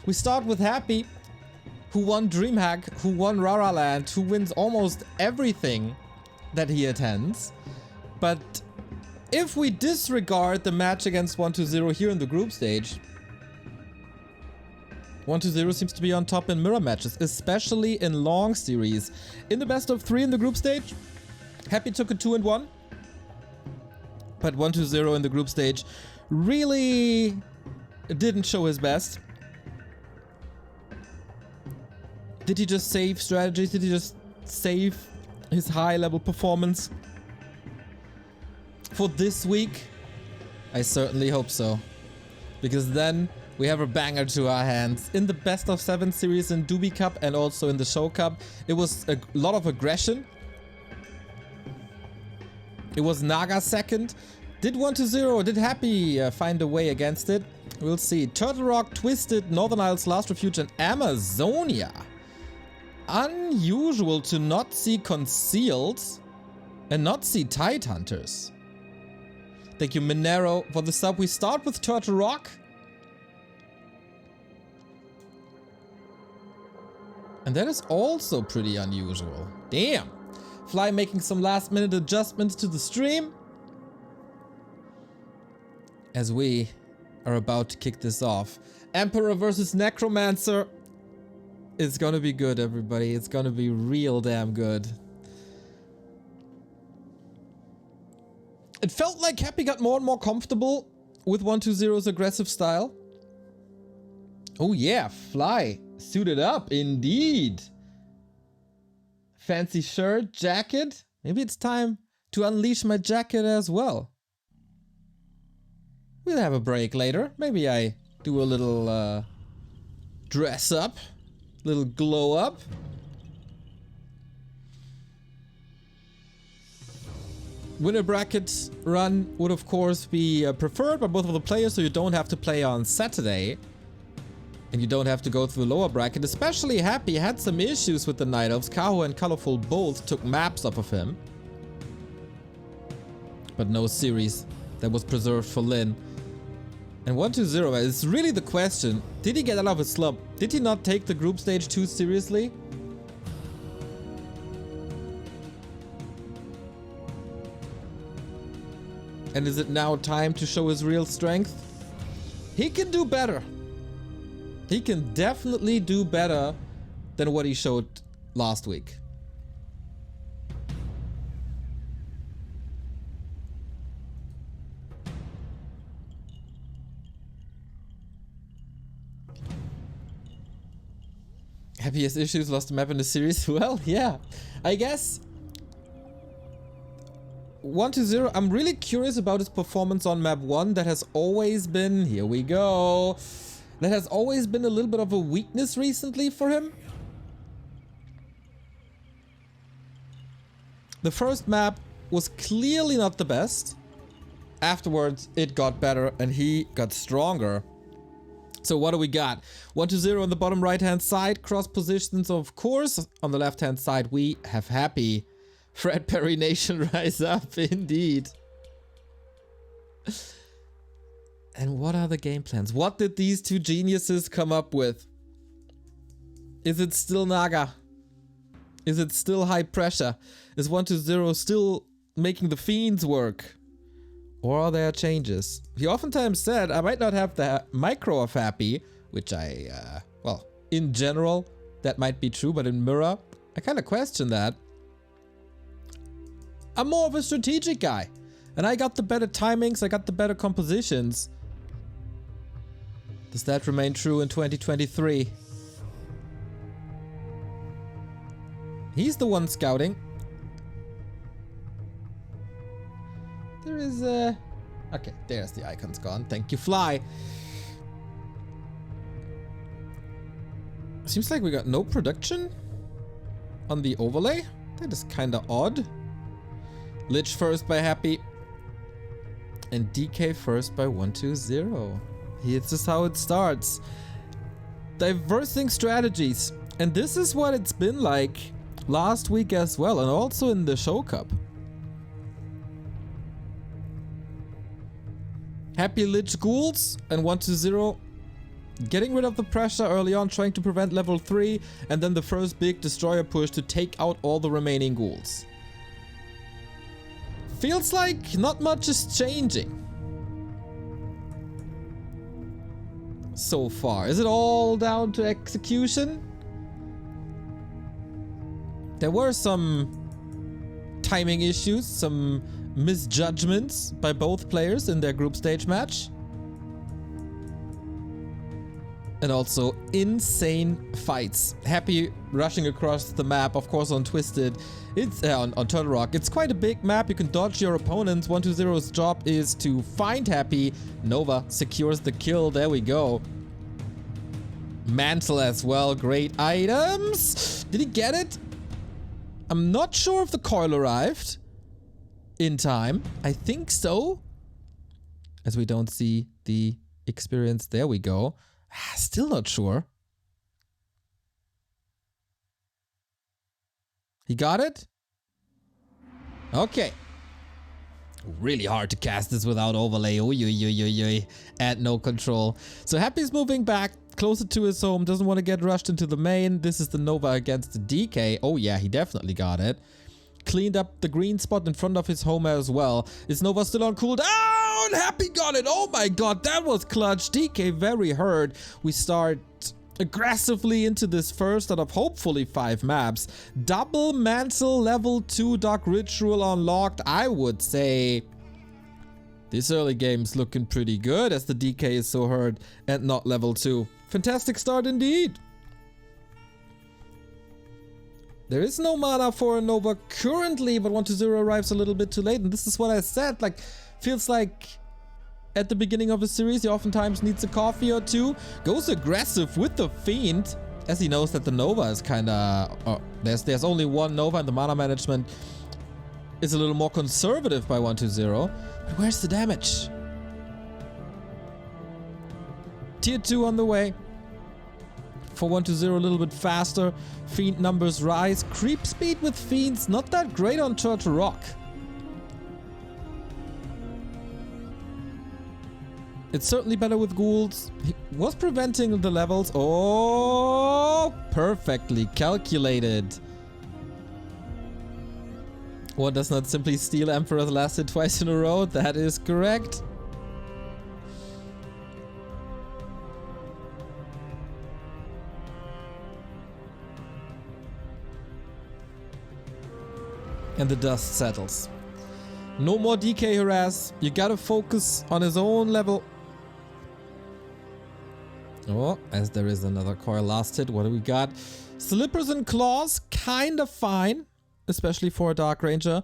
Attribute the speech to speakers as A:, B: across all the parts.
A: We start with Happy, who won DreamHack, who won Rara Land, who wins almost everything that he attends. But if we disregard the match against 120 here in the group stage, 120 seems to be on top in mirror matches, especially in long series. In the best of 3 in the group stage, Happy took a 2-1. But 120 in the group stage really didn't show his best. Did he just save strategies? Did he just save his high level performance for this week? I certainly hope so. Because then we have a banger to our hands. In the best of 7 series in Doobie Cup and also in the Show Cup, it was a lot of aggression. It was Naga second. Did 120, did Happy find a way against it? We'll see. Turtle Rock, Twisted, Northern Isles, Last Refuge and Amazonia. Unusual to not see Concealed and not see Tide Hunters. Thank you, Minero, for the sub. We start with Turtle Rock. And that is also pretty unusual. Damn. Fly making some last minute adjustments to the stream. As we are about to kick this off. Emperor versus Necromancer. It's gonna be good, everybody. It's gonna be real damn good. It felt like Happy got more and more comfortable with 120's aggressive style. Oh yeah, Fly suited up, indeed. Fancy shirt, jacket. Maybe it's time to unleash my jacket as well. We'll have a break later. Maybe I do a little dress up, little glow up. Winner bracket run would of course be preferred by both of the players, so you don't have to play on Saturday. And you don't have to go through the lower bracket. Especially Happy had some issues with the Night Elves. Kaho and Colorful both took maps off of him. But no series that was preserved for Lin. And 120 is really the question. Did he get out of his slump? Did he not take the group stage too seriously? And is it now time to show his real strength? He can do better. He can definitely do better than what he showed last week. Happiest issues, lost a map in the series. Well, yeah, I guess 120, I'm really curious about his performance on map 1. That has always been, here we go, that has always been a little bit of a weakness recently for him. The first map was clearly not the best. Afterwards, it got better and he got stronger. So what do we got? 120 on the bottom right hand side, cross positions of course. On the left hand side we have Happy. Fred Perry Nation rise up, indeed. And what are the game plans? What did these two geniuses come up with? Is it still Naga? Is it still high pressure? Is 120 still making the fiends work? Or are there changes? He oftentimes said, I might not have the micro of Happy, which well, in general, that might be true, but in Mirror, I kind of question that. I'm more of a strategic guy, and I got the better timings, I got the better compositions. Does that remain true in 2023? He's the one scouting. There is a... Okay, there's the icons gone. Thank you, Fly. Seems like we got no production on the overlay. That is kinda odd. Lich first by Happy. And DK first by 120. It's just how it starts. Diversing strategies. And this is what it's been like last week as well, and also in the Show Cup. Happy Lich Ghouls and 120 Getting rid of the pressure early on, trying to prevent level 3, and then the first big destroyer push to take out all the remaining ghouls. Feels like not much is changing so far. Is it all down to execution? There were some timing issues, some misjudgments by both players in their group stage match. And also insane fights. Happy rushing across the map, of course on Twisted. It's on Turtle Rock. It's quite a big map. You can dodge your opponents. 120's job is to find Happy. Nova secures the kill. There we go. Mantle as well. Great items. Did he get it? I'm not sure if the coil arrived in time. I think so. As we don't see the experience. There we go. Still not sure. He got it? Okay. Really hard to cast this without overlay. And no control. So Happy's moving back closer to his home. Doesn't want to get rushed into the main. This is the Nova against the DK. Oh yeah, he definitely got it. Cleaned up the green spot in front of his home as well. Is Nova still on cooldown? Happy got it. Oh my god, that was clutch. DK very hurt. We start aggressively into this first out of hopefully 5 maps. Double Mantle level 2 Dark Ritual unlocked. I would say this early game's looking pretty good as the DK is so hurt and not level 2. Fantastic start indeed. There is no mana for a Nova currently, but 120 arrives a little bit too late. And this is what I said, like, feels like at the beginning of the series, he oftentimes needs a coffee or two. Goes aggressive with the Fiend, as he knows that the Nova is kinda... there's only one Nova and the mana management is a little more conservative by 120. But where's the damage? Tier 2 on the way. For 120 a little bit faster. Fiend numbers rise. Creep speed with Fiends not that great on Turtle Rock. It's certainly better with ghouls. He was preventing the levels. Oh, perfectly calculated. One does not simply steal Emperor's last hit twice in a row. That is correct. And the dust settles. No more DK harass. You gotta focus on his own level. Oh, as there is another coil last hit. What do we got? Slippers and Claws, kind of fine. Especially for a Dark Ranger.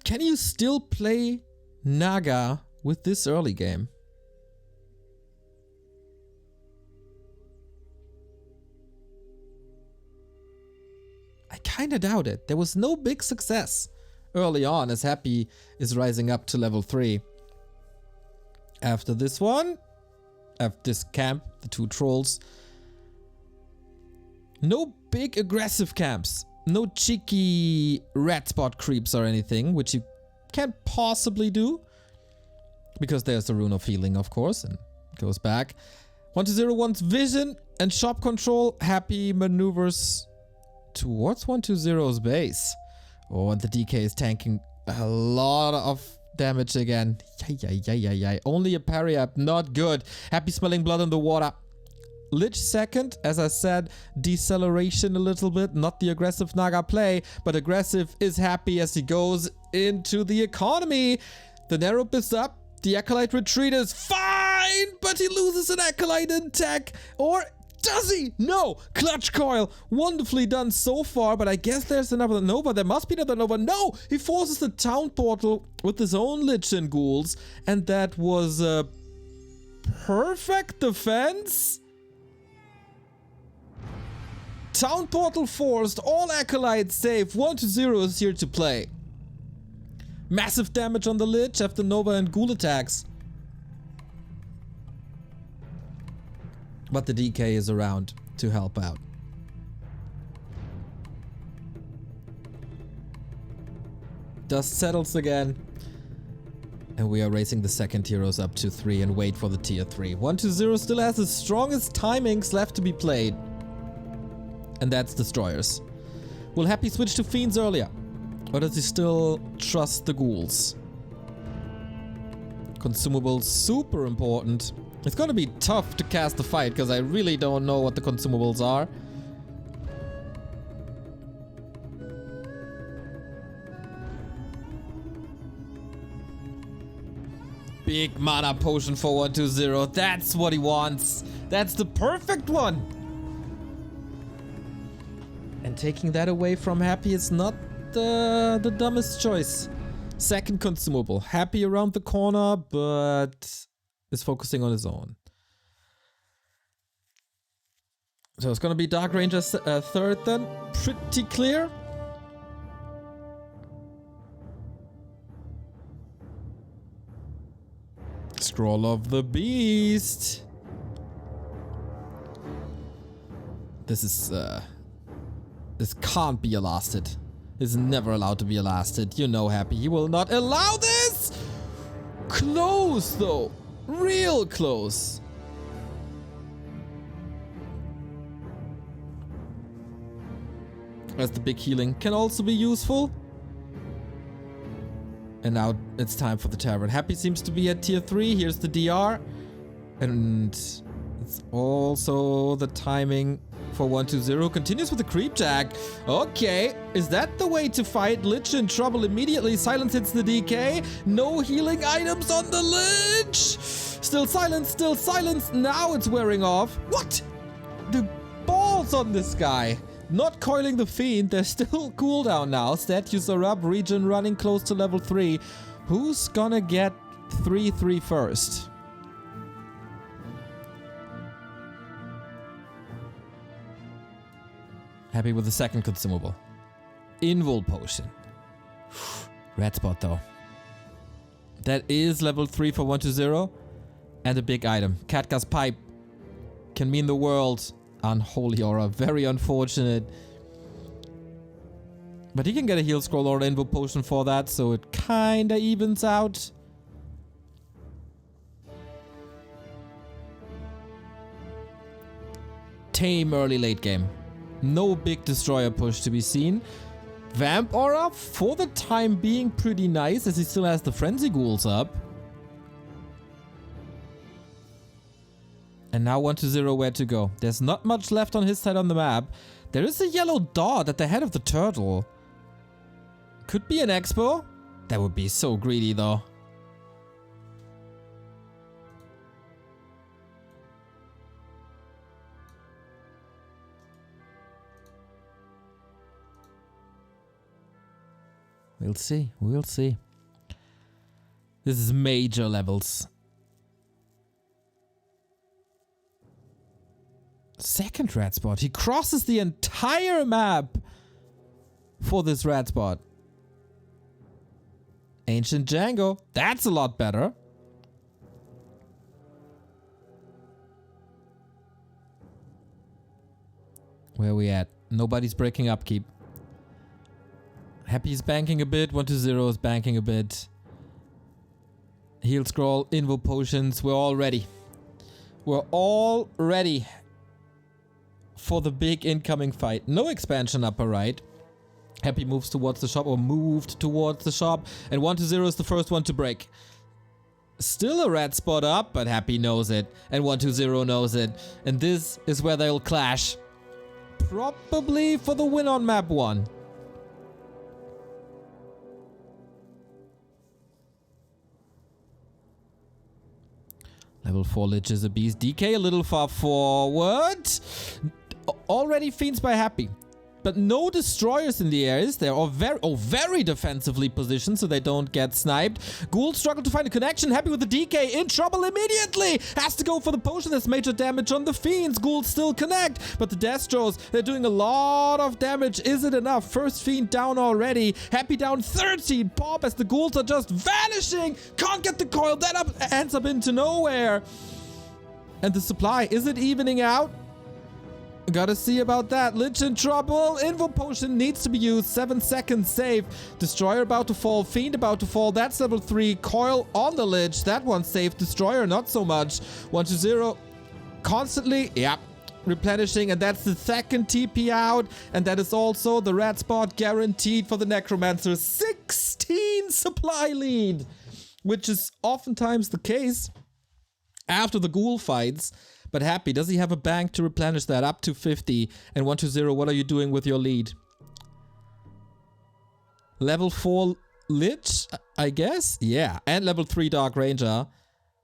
A: Can you still play Naga with this early game? I kinda doubt it. There was no big success early on as Happy is rising up to level 3. After this one, after this camp, the 2 trolls. No big aggressive camps. No cheeky red spot creeps or anything, which you can't possibly do. Because there's the Rune of Healing, of course, and it goes back. 120 wants vision and shop control. Happy maneuvers towards 120's base. Oh, and the DK is tanking a lot of damage again. Yay. Only a parry up, not good. Happy smelling blood in the water. Lich second, as I said, deceleration a little bit. Not the aggressive Naga play, but aggressive is Happy as he goes into the economy. The Nerup is up. The Acolyte retreat is fine, but he loses an Acolyte in tech. Or does he? No! Clutch coil. Wonderfully done so far, but I guess there's another Nova. There must be another Nova. No! He forces the town portal with his own Lich and Ghouls, and that was a perfect defense. Town portal forced, all Acolytes safe. 120 is here to play. Massive damage on the Lich after Nova and Ghoul attacks. But the DK is around to help out. Dust settles again. And we are raising the second heroes up to 3 and wait for the tier 3. 1-0 still has the strongest timings left to be played. And that's destroyers. Will Happy switch to fiends earlier? Or does he still trust the ghouls? Consumables, super important. It's gonna be tough to cast the fight because I really don't know what the consumables are. Big mana potion for 1-2-0. That's what he wants. That's the perfect one. And taking that away from Happy is not the dumbest choice. Second consumable. Happy around the corner, but is focusing on his own. So it's gonna be Dark Ranger's third then. Pretty clear. Scroll of the Beast. This is this can't be a lasted. This is never allowed to be a lasted. You know Happy. He will not allow this! Close though. Real close. As the big healing can also be useful. And now it's time for the tavern. Happy seems to be at tier 3. Here's the DR. And it's also the timing for 1-2-0. Continues with the creep jack. Okay. Is that the way to fight? Lich in trouble immediately. Silence hits the DK. No healing items on the Lich. Still silence. Still silence. Now it's wearing off. What? The balls on this guy. Not coiling the fiend, there's still cooldown now. Statues are up, region running close to level 3. Who's gonna get 3-3 first? Happy with the second consumable. Invul potion. Red spot though. That is level 3 for 1-2-0. And a big item. Katka's pipe. Can mean the world. Unholy aura, very unfortunate. But he can get a heal scroll or an invul potion for that, so it kinda evens out. Tame early late game. No big destroyer push to be seen. Vamp aura for the time being pretty nice as he still has the frenzy ghouls up. And now 1-0 where to go. There's not much left on his side on the map. There is a yellow dot at the head of the turtle. Could be an expo. That would be so greedy though. We'll see. We'll see. This is major levels. Second red spot. He crosses the entire map for this red spot. Ancient Django. That's a lot better. Where are we at? Nobody's breaking upkeep. Happy's banking a bit. 1-0 is banking a bit. Heal scroll. Invul potions. We're all ready. We're all ready for the big incoming fight. No expansion upper right. Happy moves towards the shop or moved towards the shop. And 1-0 is the first one to break. Still a red spot up, but Happy knows it. And 1-0 knows it. And this is where they'll clash. Probably for the win on map 1. Level 4 Lich is a beast. DK a little far forward. Already fiends by Happy. But no destroyers in the air, is there? Or very defensively positioned so they don't get sniped. Ghouls struggle to find a connection. Happy with the DK. In trouble immediately. Has to go for the potion. There's major damage on the fiends. Ghouls still connect. But the Destros, they're doing a lot of damage. Is it enough? First fiend down already. Happy down 13. Pop as the ghouls are just vanishing. Can't get the coil. That ends up into nowhere. And the supply, is it evening out? Gotta see about that. Lich in trouble. Invo potion needs to be used. 7 seconds save. Destroyer about to fall. Fiend about to fall. That's level 3. Coil on the Lich. That one's safe. Destroyer not so much. 1-0. Constantly. Yep. Replenishing. And that's the second TP out. And that is also the red spot guaranteed for the Necromancer. 16 supply lead. Which is oftentimes the case after the ghoul fights. But Happy, does he have a bank to replenish that up to 50? And 1-0, what are you doing with your lead? Level 4 Lich, I guess? Yeah, and level 3 Dark Ranger.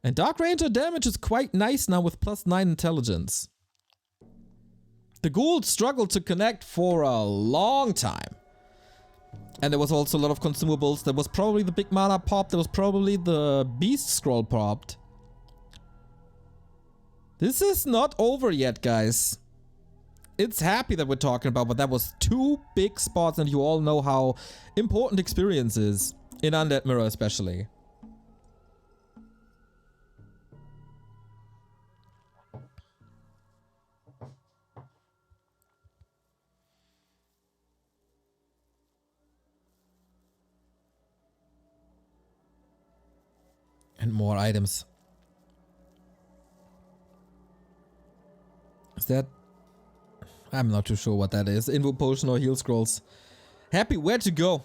A: And Dark Ranger damage is quite nice now with +9 intelligence. The ghouls struggled to connect for a long time. And there was also a lot of consumables. There was probably the big mana pop. There was probably the beast scroll popped. This is not over yet, guys. It's Happy that we're talking about, but that was 2 big spots, and you all know how important experience is. In Undead Mirror especially. And more items. Is that... I'm not too sure what that is. Invo potion or heal scrolls. Happy, where to go?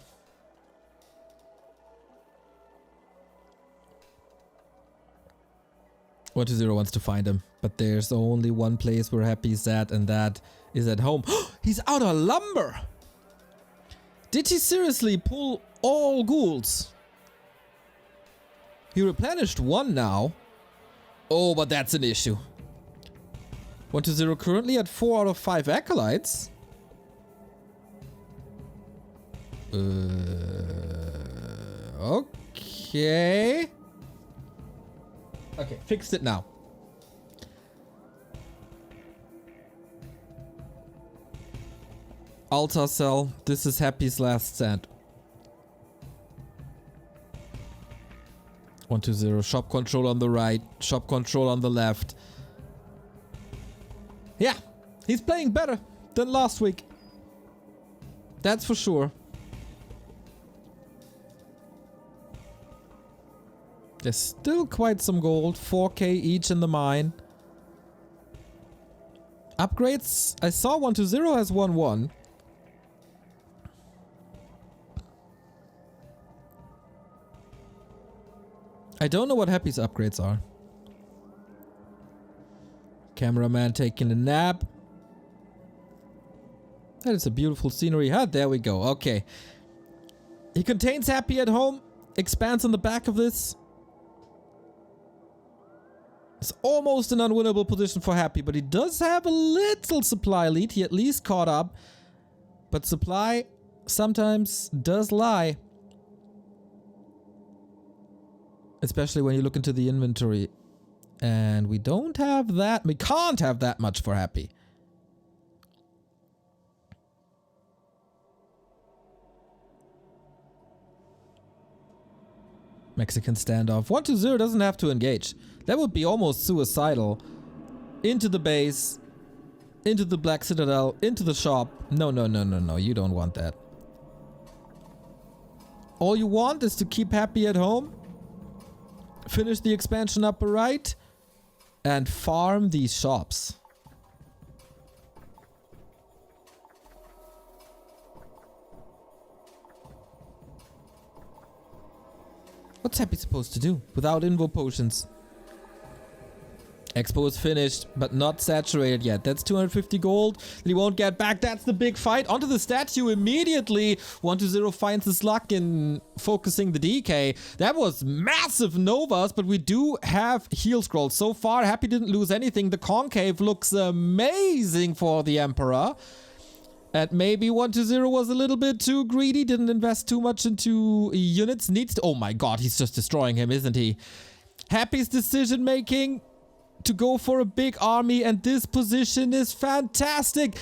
A: One2zero wants to find him, but there's only one place where Happy's at, and that is at home. He's out of lumber! Did he seriously pull all ghouls? He replenished 1 now. Oh, but that's an issue. 1-0 currently at 4 out of 5 acolytes. Okay. Okay, fixed it now. Altar cell. This is Happy's last stand. 1-0. Shop control on the right. Shop control on the left. Yeah, he's playing better than last week. That's for sure. There's still quite some gold. 4k each in the mine. Upgrades. I saw 1-0 has 1-1. I don't know what Happy's upgrades are. Cameraman taking a nap. That is a beautiful scenery. Ah, there we go. Okay. He contains Happy at home. Expands on the back of this. It's almost an unwinnable position for Happy, but he does have a little supply lead. He at least caught up. But supply sometimes does lie. Especially when you look into the inventory. And we don't have that. We can't have that much for Happy. Mexican standoff. 1-0 doesn't have to engage. That would be almost suicidal. Into the base. Into the Black Citadel. Into the shop. No, no, no, no, no. You don't want that. All you want is to keep Happy at home. Finish the expansion upper right. And farm these shops. What's Happy supposed to do without invo potions? Expo is finished, but not saturated yet. That's 250 gold that he won't get back. That's the big fight. Onto the statue immediately. 1-0 finds his luck in focusing the DK. That was massive Novas, but we do have heal scrolls. So far, Happy didn't lose anything. The concave looks amazing for the Emperor. And maybe 1-0 was a little bit too greedy. Didn't invest too much into units. Needs to... Oh my god, he's just destroying him, isn't he? Happy's decision making... to go for a big army, and this position is fantastic.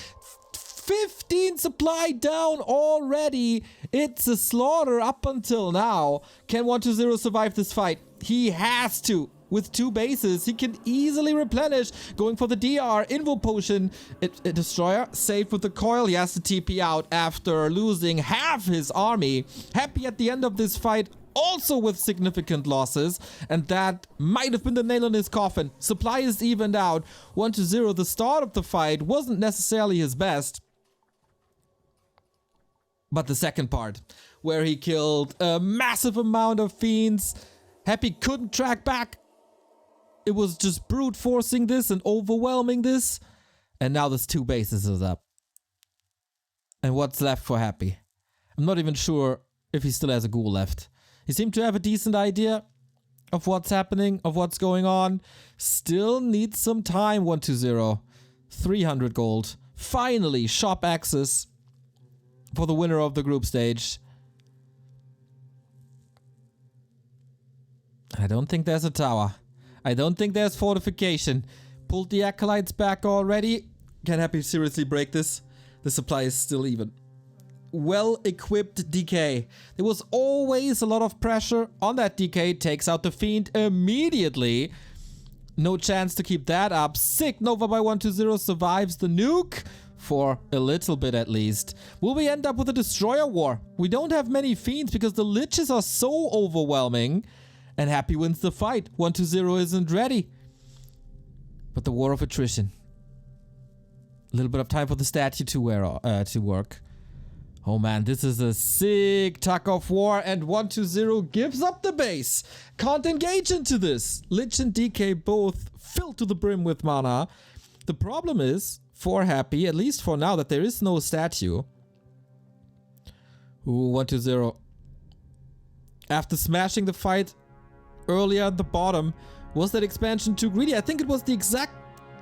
A: 15 supply down already. It's a slaughter up until now. Can 1-0 survive this fight? He has to. with 2 bases. He can easily replenish. Going for the DR. Invo potion. A destroyer. Safe with the coil. He has to TP out after losing half his army. Happy at the end of this fight. Also with significant losses. And that might have been the nail in his coffin. Supply is evened out. 1-0. The start of the fight wasn't necessarily his best. But the second part, where he killed a massive amount of fiends. Happy couldn't track back. It was just brute forcing this and overwhelming this. And now this 2 bases is up. And what's left for Happy? I'm not even sure if he still has a ghoul left. He seemed to have a decent idea of what's happening, of what's going on. Still needs some time, 1-0. 300 gold. Finally, shop access for the winner of the group stage. I don't think there's a tower. I don't think there's fortification. Pulled the acolytes back already. Can Happy seriously break this? The supply is still even. Well-equipped DK. There was always a lot of pressure on that DK. Takes out the fiend immediately. No chance to keep that up. Sick Nova by 1-0 survives the nuke. For a little bit at least. Will we end up with a destroyer war? We don't have many fiends because the liches are so overwhelming. And Happy wins the fight. 1-0 isn't ready. But the war of attrition. A little bit of time for the statue to work. Oh man, this is a sick tug of war. And 1-0 gives up the base. Can't engage into this. Lich and DK both filled to the brim with mana. The problem is, for Happy, at least for now, that there is no statue. Ooh, 1-0. After smashing the fight earlier at the bottom, was that expansion too greedy? I think it was the exact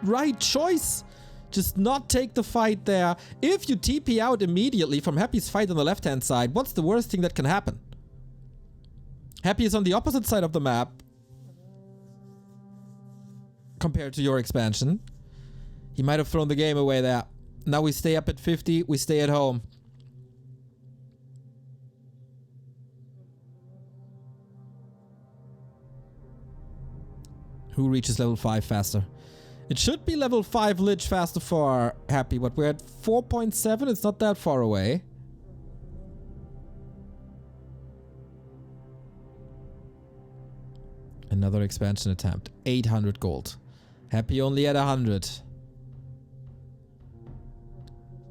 A: right choice. Just not take the fight there. If you TP out immediately from Happy's fight on the left-hand side, what's the worst thing that can happen? Happy is on the opposite side of the map compared to your expansion. He might have thrown the game away there. Now we stay up at 50. We stay at home. Who reaches level 5 faster? It should be level 5 Lich faster for Happy, but we're at 4.7. It's not that far away. Another expansion attempt. 800 gold. Happy only at 100.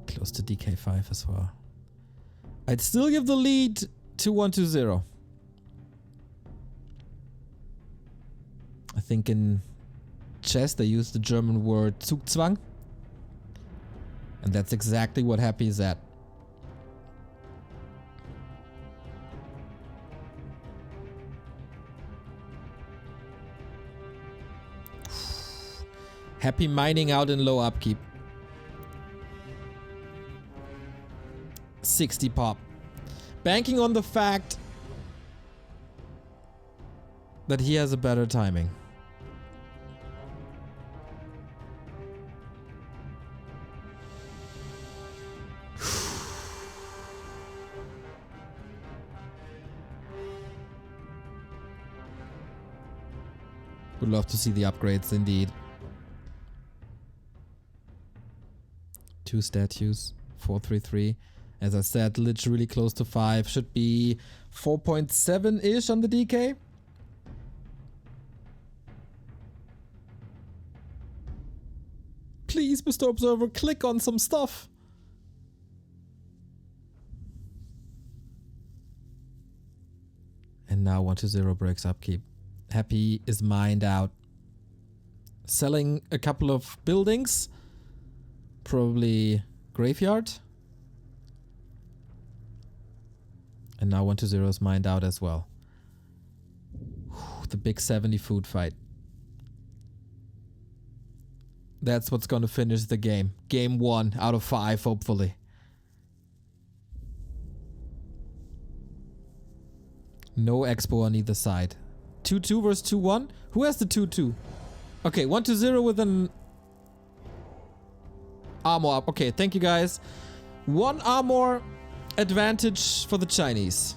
A: Close to DK5 as well. I'd still give the lead to 1-0. I think in chess they use the German word Zugzwang. And that's exactly what Happy is at. Happy mining out in low upkeep. 60 pop. Banking on the fact that he has a better timing. Would love to see the upgrades indeed. 2 statues, 433. As I said, literally close to 5. Should be 4.7-ish on the DK. Please, Mr. Observer, click on some stuff. And now 1-0 breaks upkeep. Happy is mined out. Selling a couple of buildings. Probably graveyard. And now 1-0 is mined out as well. Whew, the big 70 food fight. That's what's going to finish the game. Game 1 out of 5, hopefully. No expo on either side. 2-2 versus 2-1. Who has the 2-2? Okay, 1-0 with an armor up. Okay, thank you guys. 1 armor advantage for the Chinese.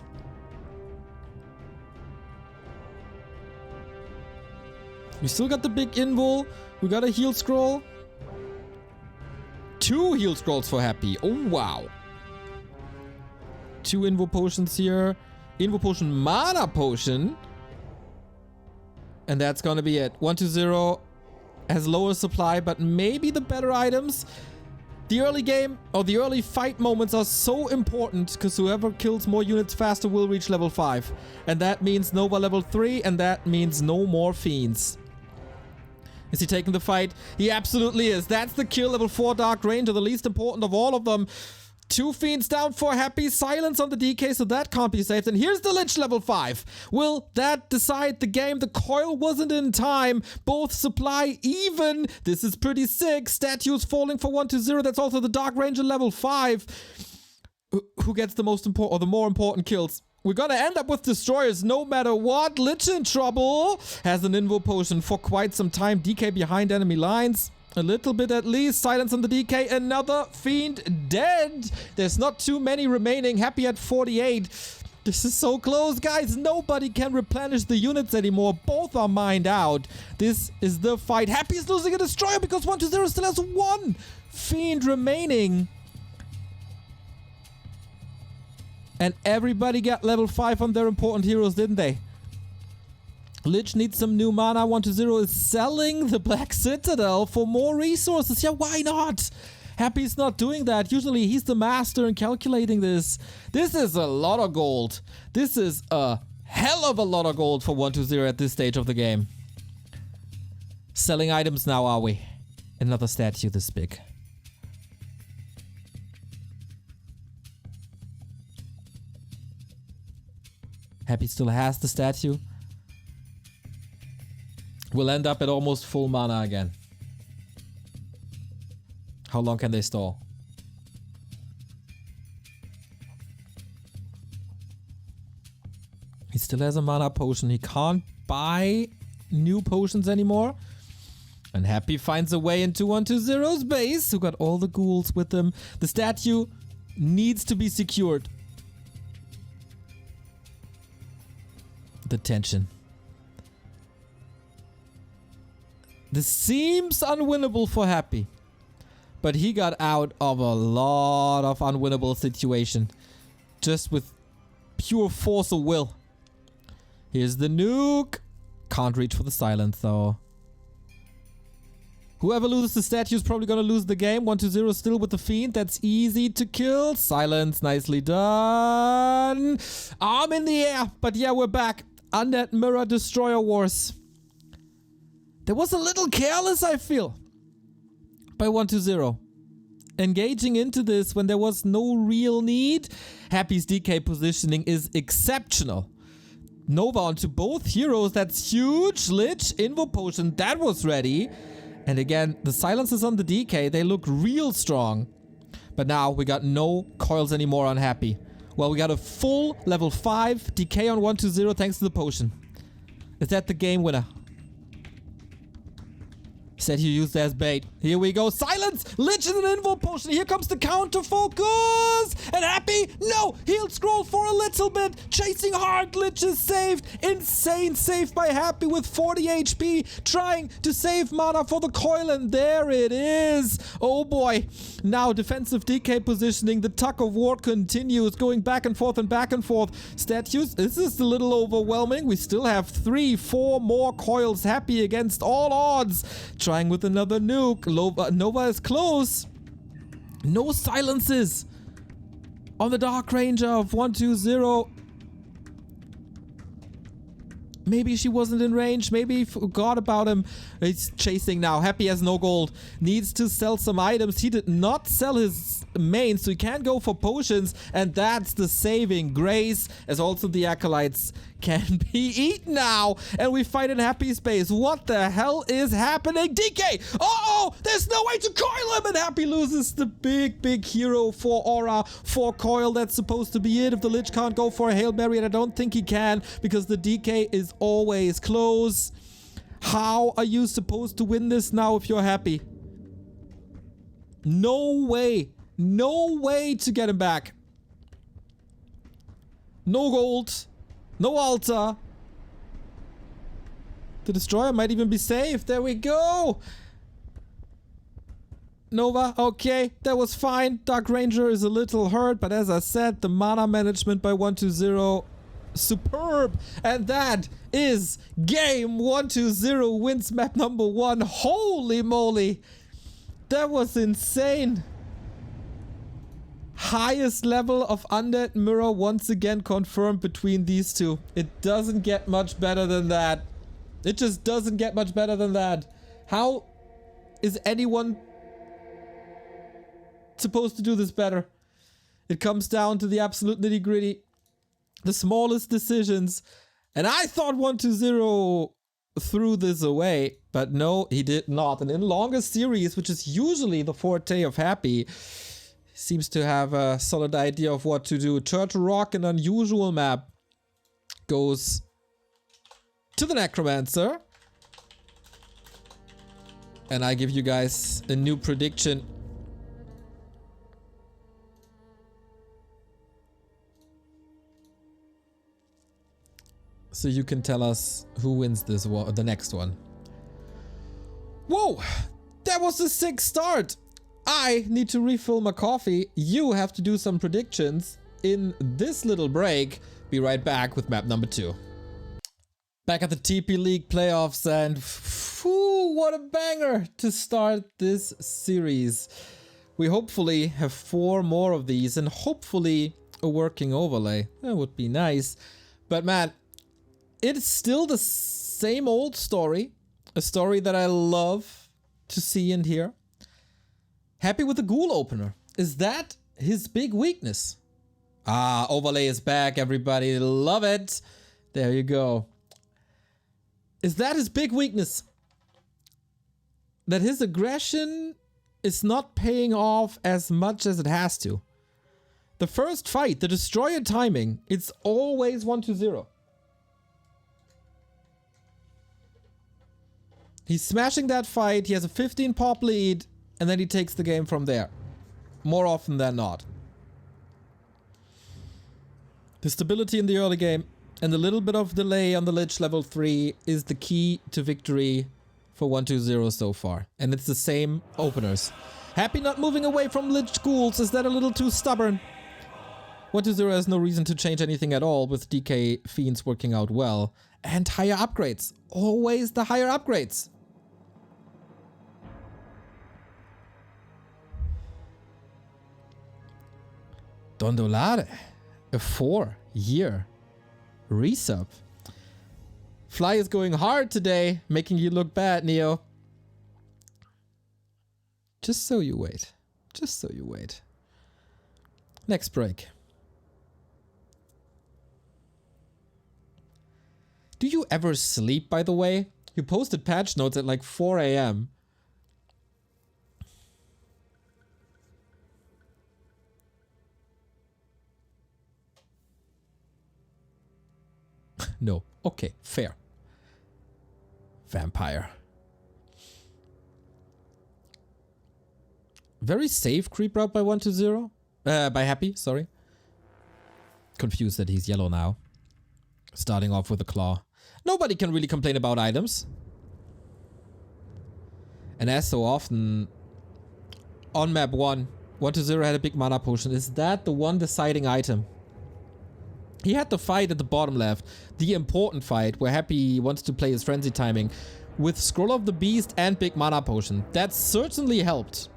A: We still got the big invul. We got a heal scroll. 2 heal scrolls for Happy. Oh, wow. 2 invul potions here. Invul potion, mana potion. And that's gonna be it. 120 has lower supply, but maybe the better items. The early game, or the early fight moments are so important because whoever kills more units faster will reach level 5. And that means Nova level 3, and that means no more fiends. Is he taking the fight? He absolutely is. That's the kill. Level 4 Dark Ranger, the least important of all of them. 2 fiends down for Happy. Silence on the DK, so that can't be saved. And here's the Lich level 5. Will that decide the game? The coil wasn't in time. Both supply even. This is pretty sick. Statues falling for 120. That's also the Dark Ranger level 5. Who gets the most important, or the more important kills? We're gonna end up with destroyers no matter what. Lich in trouble. Has an invul potion for quite some time. DK behind enemy lines. A little bit at least. Silence on the DK. Another fiend dead. There's not too many remaining. Happy at 48. This is so close, guys. Nobody can replenish the units anymore. Both are mined out. This is the fight. Happy is losing a destroyer because 120 still has 1 fiend remaining. And everybody got level 5 on their important heroes, didn't they? Lich needs some new mana. 120 is selling the Black Citadel for more resources. Yeah, why not? Happy's not doing that. Usually he's the master in calculating this. This is a lot of gold. This is a hell of a lot of gold for 120 at this stage of the game. Selling items now, are we? Another statue this big. Happy still has the statue. We'll end up at almost full mana again. How long can they stall? He still has a mana potion. He can't buy new potions anymore. And Happy finds a way into 120's base, who got all the ghouls with him. The statue needs to be secured. The tension. This seems unwinnable for Happy. But he got out of a lot of unwinnable situation. Just with pure force of will. Here's the nuke. Can't reach for the silence though. Whoever loses the statue is probably gonna lose the game. 120 still with the fiend. That's easy to kill. Silence, nicely done. Arm in the air. But yeah, we're back. Undead Mirror Destroyer Wars. There was a little careless, I feel, by 120. Engaging into this when there was no real need. Happy's DK positioning is exceptional. Nova onto both heroes. That's huge. Lich, Invul Potion, that was ready. And again, the silences on the DK, they look real strong. But now we got no coils anymore on Happy. Well, we got a full level 5 DK on 120 thanks to the potion. Is that the game winner? Said you used as bait. Here we go. Silence! Lich and an invul potion. Here comes the counter focus. And Happy, no! Heal scroll for a little bit. Chasing hard. Lich is saved. Insane save by Happy with 40 HP. Trying to save mana for the coil. And there it is. Oh boy. Now defensive DK positioning. The tug of war continues. Going back and forth and back and forth. Statues. This is a little overwhelming. We still have 3, 4 more coils. Happy against all odds. Trying with another nuke. Nova is close. No silences on the Dark Ranger of 120. Maybe she wasn't in range. Maybe he forgot about him. He's chasing now. Happy has no gold. Needs to sell some items. He did not sell his main, so he can't go for potions. And that's the saving grace, as also the acolytes can be eaten now. And we fight in Happy space. What the hell is happening? DK! Uh-oh! There's no way to coil him! And Happy loses the big hero for Aura, for coil. That's supposed to be it. If the Lich can't go for a Hail Mary, and I don't think he can, because the DK is always close. How are you supposed to win this now if you're Happy? No way. No way to get him back. No gold. No altar. The destroyer might even be safe. There we go. Nova, okay, that was fine. Dark Ranger is a little hurt, but as I said, the mana management by 120, superb. And that is game 120 wins map number 1. Holy moly. That was insane. Highest level of Undead Mirror once again confirmed between these two. It doesn't get much better than that. It just doesn't get much better than that. How is anyone supposed to do this better? It comes down to the absolute nitty-gritty. The smallest decisions. And I thought 120 threw this away, but no, he did not. And in longer series, which is usually the forte of Happy, seems to have a solid idea of what to do. Turtle Rock, an unusual map, goes to the Necromancer. And I give you guys a new prediction. So you can tell us who wins this one, the next one. Whoa! That was a sick start! I need to refill my coffee. You have to do some predictions in this little break. Be right back with map number 2. Back at the TP League playoffs, and whew, what a banger to start this series. We hopefully have 4 more of these and hopefully a working overlay. That would be nice. But man, it's still the same old story. A story that I love to see and hear. Happy with the ghoul opener. Is that his big weakness? Ah, overlay is back, everybody. Love it. There you go. Is that his big weakness? That his aggression is not paying off as much as it has to. The first fight, the destroyer timing, it's always 1-0. He's smashing that fight, he has a 15 pop lead, and then he takes the game from there. More often than not. The stability in the early game and the little bit of delay on the Lich level 3 is the key to victory for 1-0 so far. And it's the same openers. Happy not moving away from Lich Ghouls. Is that a little too stubborn? 1-0 has no reason to change anything at all, with DK Fiends working out well. And higher upgrades. Always the higher upgrades. Dondolare, a 4-year resub. Fly is going hard today, making you look bad, Neo. Just so you wait. Just so you wait. Next break. Do you ever sleep, by the way? You posted patch notes at like 4 AM. No. Okay, fair. Vampire. Very safe creep route by 1-0. By Happy, sorry. Confused that he's yellow now. Starting off with a claw. Nobody can really complain about items. And as so often, on map 1, 1-0 had a big mana potion. Is that the one deciding item? He had the fight at the bottom left, the important fight where Happy wants to play his frenzy timing with Scroll of the Beast and big mana potion. That certainly helped.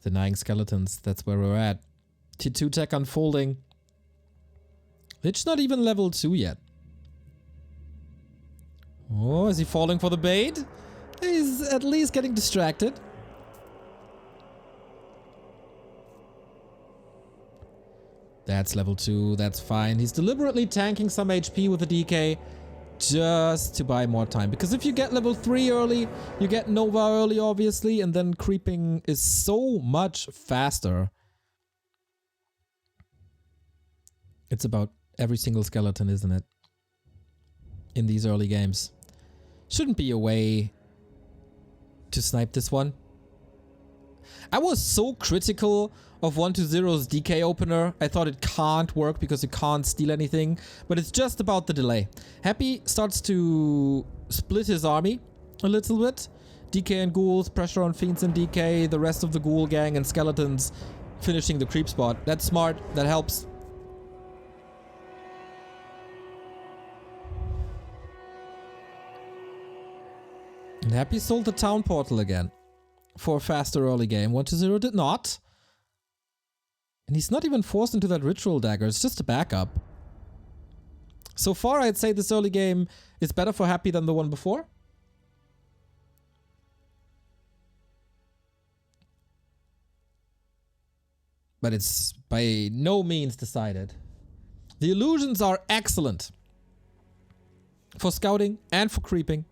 A: Denying skeletons, that's where we're at. T2 tech unfolding. Lich not even level 2 yet. Oh, is he falling for the bait? He's at least getting distracted. That's level 2, that's fine. He's deliberately tanking some HP with the DK just to buy more time. Because if you get level 3 early, you get Nova early, obviously, and then creeping is so much faster. It's about every single skeleton, isn't it? In these early games. Shouldn't be a way to snipe this one. I was so critical of 1-0's DK opener. I thought it can't work because you can't steal anything, but it's just about the delay. Happy starts to split his army a little bit. DK and ghouls, pressure on fiends and DK, the rest of the ghoul gang and skeletons finishing the creep spot. That's smart, that helps. And Happy sold the town portal again for a faster early game. 1-0 did not. And he's not even forced into that ritual dagger, it's just a backup. So far I'd say this early game is better for Happy than the one before. But it's by no means decided. The illusions are excellent for scouting and for creeping.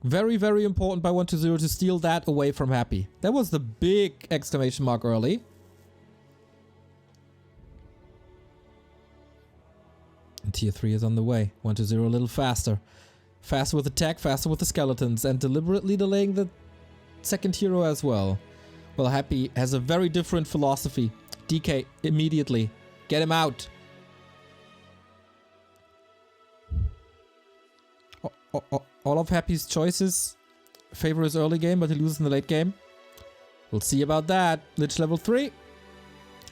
A: Very, very important by 1-0 to steal that away from Happy. That was the big exclamation mark early. And tier 3 is on the way. 1-0 a little faster. Faster with attack, faster with the skeletons, and deliberately delaying the second hero as well. Well, Happy has a very different philosophy. DK, immediately. Get him out. All of Happy's choices favor his early game, but he loses in the late game. We'll see about that. Lich level 3.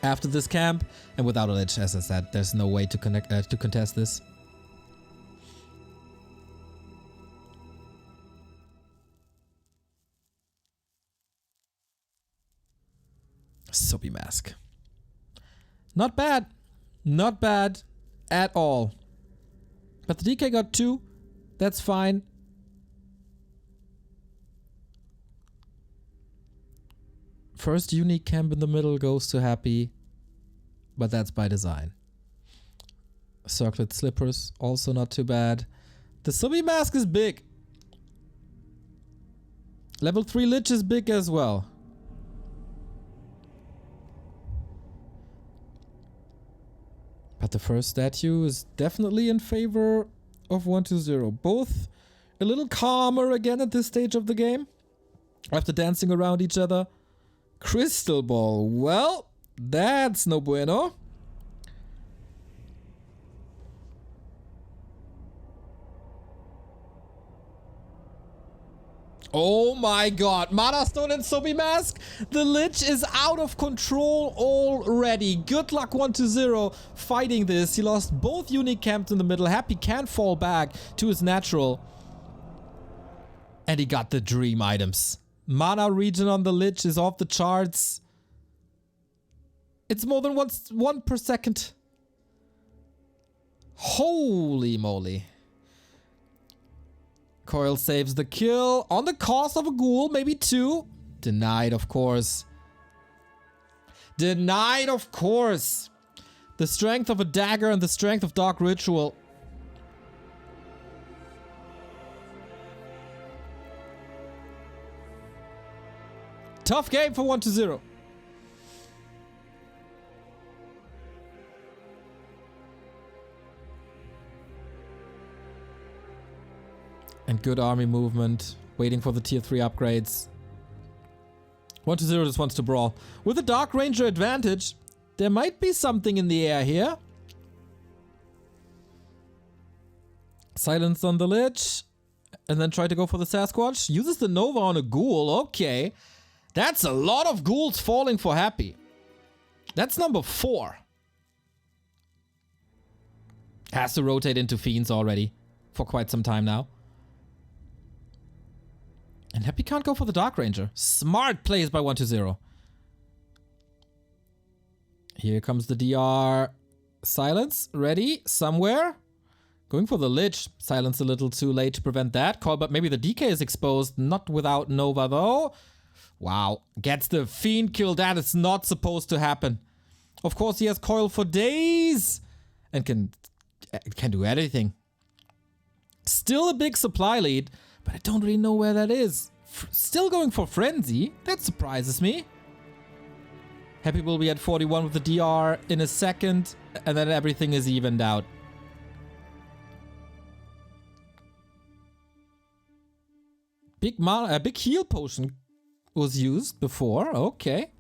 A: After this camp, and without a Lich, as I said, there's no way to contest this. Soapy Mask. Not bad. Not bad at all. But the DK got 2. That's fine. First unique camp in the middle goes to Happy. But that's by design. Circlet Slippers, also not too bad. The Soapy Mask is big. Level 3 Lich is big as well. But the first statue is definitely in favor of 1-0. Both a little calmer again at this stage of the game. After dancing around each other. Crystal Ball. Well, that's no bueno. Oh my god, Mana Stone and Soapy Mask. The Lich is out of control already. Good luck 1-0 fighting this. He lost both unique camps in the middle. Happy can fall back to his natural. And he got the dream items. Mana regen on the Lich is off the charts. It's more than one per second. Holy moly. Coil saves the kill on the cost of a ghoul, maybe 2. Denied, of course. Denied, of course. The strength of a dagger and the strength of Dark Ritual. Tough game for 1-0. And good army movement, waiting for the tier 3 upgrades. 1-0 just wants to brawl. With a Dark Ranger advantage, there might be something in the air here. Silence on the Lich. And then try to go for the Sasquatch. Uses the Nova on a ghoul, okay. That's a lot of ghouls falling for Happy. That's number 4. Has to rotate into Fiends already. For quite some time now. And Happy can't go for the Dark Ranger. Smart plays by 1-0. Here comes the DR. Silence. Ready. Somewhere. Going for the Lich. Silence a little too late to prevent that call, but maybe the DK is exposed. Not without Nova though. Wow. Gets the Fiend kill. That is not supposed to happen. Of course he has coil for days. And can do anything. Still a big supply lead. But I don't really know where that is. Still going for Frenzy? That surprises me. Happy will be at 41 with the DR in a second. And then everything is evened out. Big heal potion. was used before. Okay.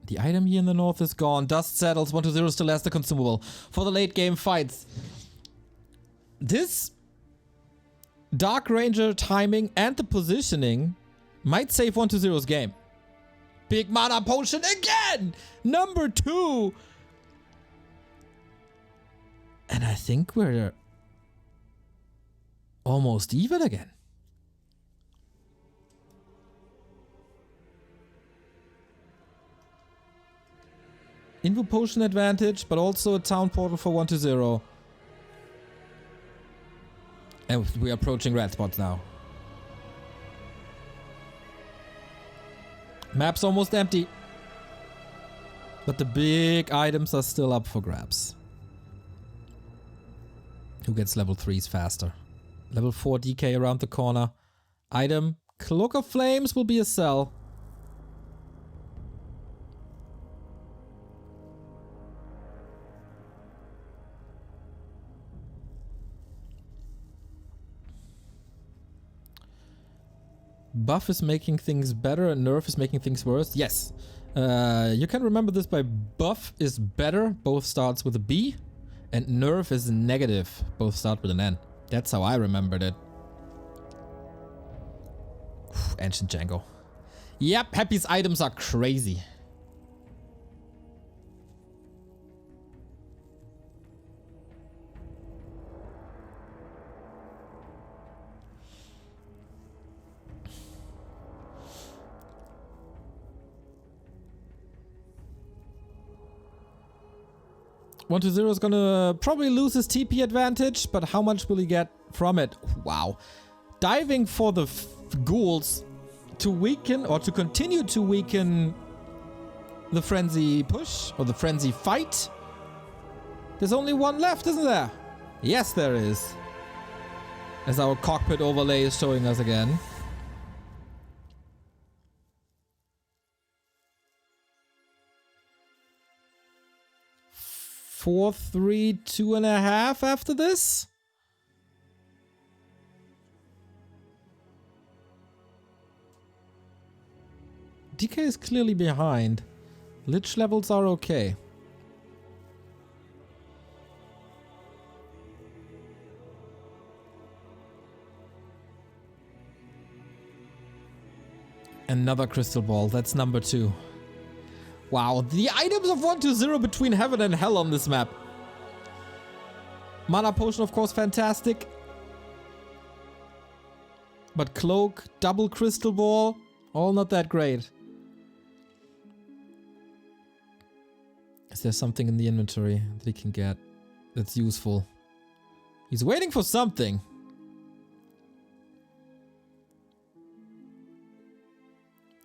A: The item here in the north is gone. Dust settles. 1-0 still has the consumable for the late game fights. This Dark Ranger timing and the positioning might save 1-0's game. Big mana potion again! Number 2! And I think we're almost even again. Invo potion advantage, but also a town portal for 1-0. And we're approaching red spots now. Map's almost empty. But the big items are still up for grabs. Who gets level 3s faster? Level 4 DK around the corner. Item, Cloak of Flames will be a sell. Buff is making things better and nerf is making things worse. Yes. You can remember this by buff is better, both starts with a B, and nerf is negative, both start with an N. That's how I remembered it. Ancient Django. Yep, Happy's items are crazy. One to 0 is gonna probably lose his TP advantage, but how much will he get from it? Wow. Diving for the ghouls to weaken or to continue to weaken the frenzy push or the frenzy fight. There's only one left, isn't there? Yes, there is. As our cockpit overlay is showing us again. 4-3, 2.5 after this? DK is clearly behind. Lich levels are okay. Another crystal ball, that's number 2. Wow, the items of 1-0 between heaven and hell on this map. Mana potion, of course, fantastic. But cloak, double crystal ball, all not that great. Is there something in the inventory that he can get that's useful? He's waiting for something.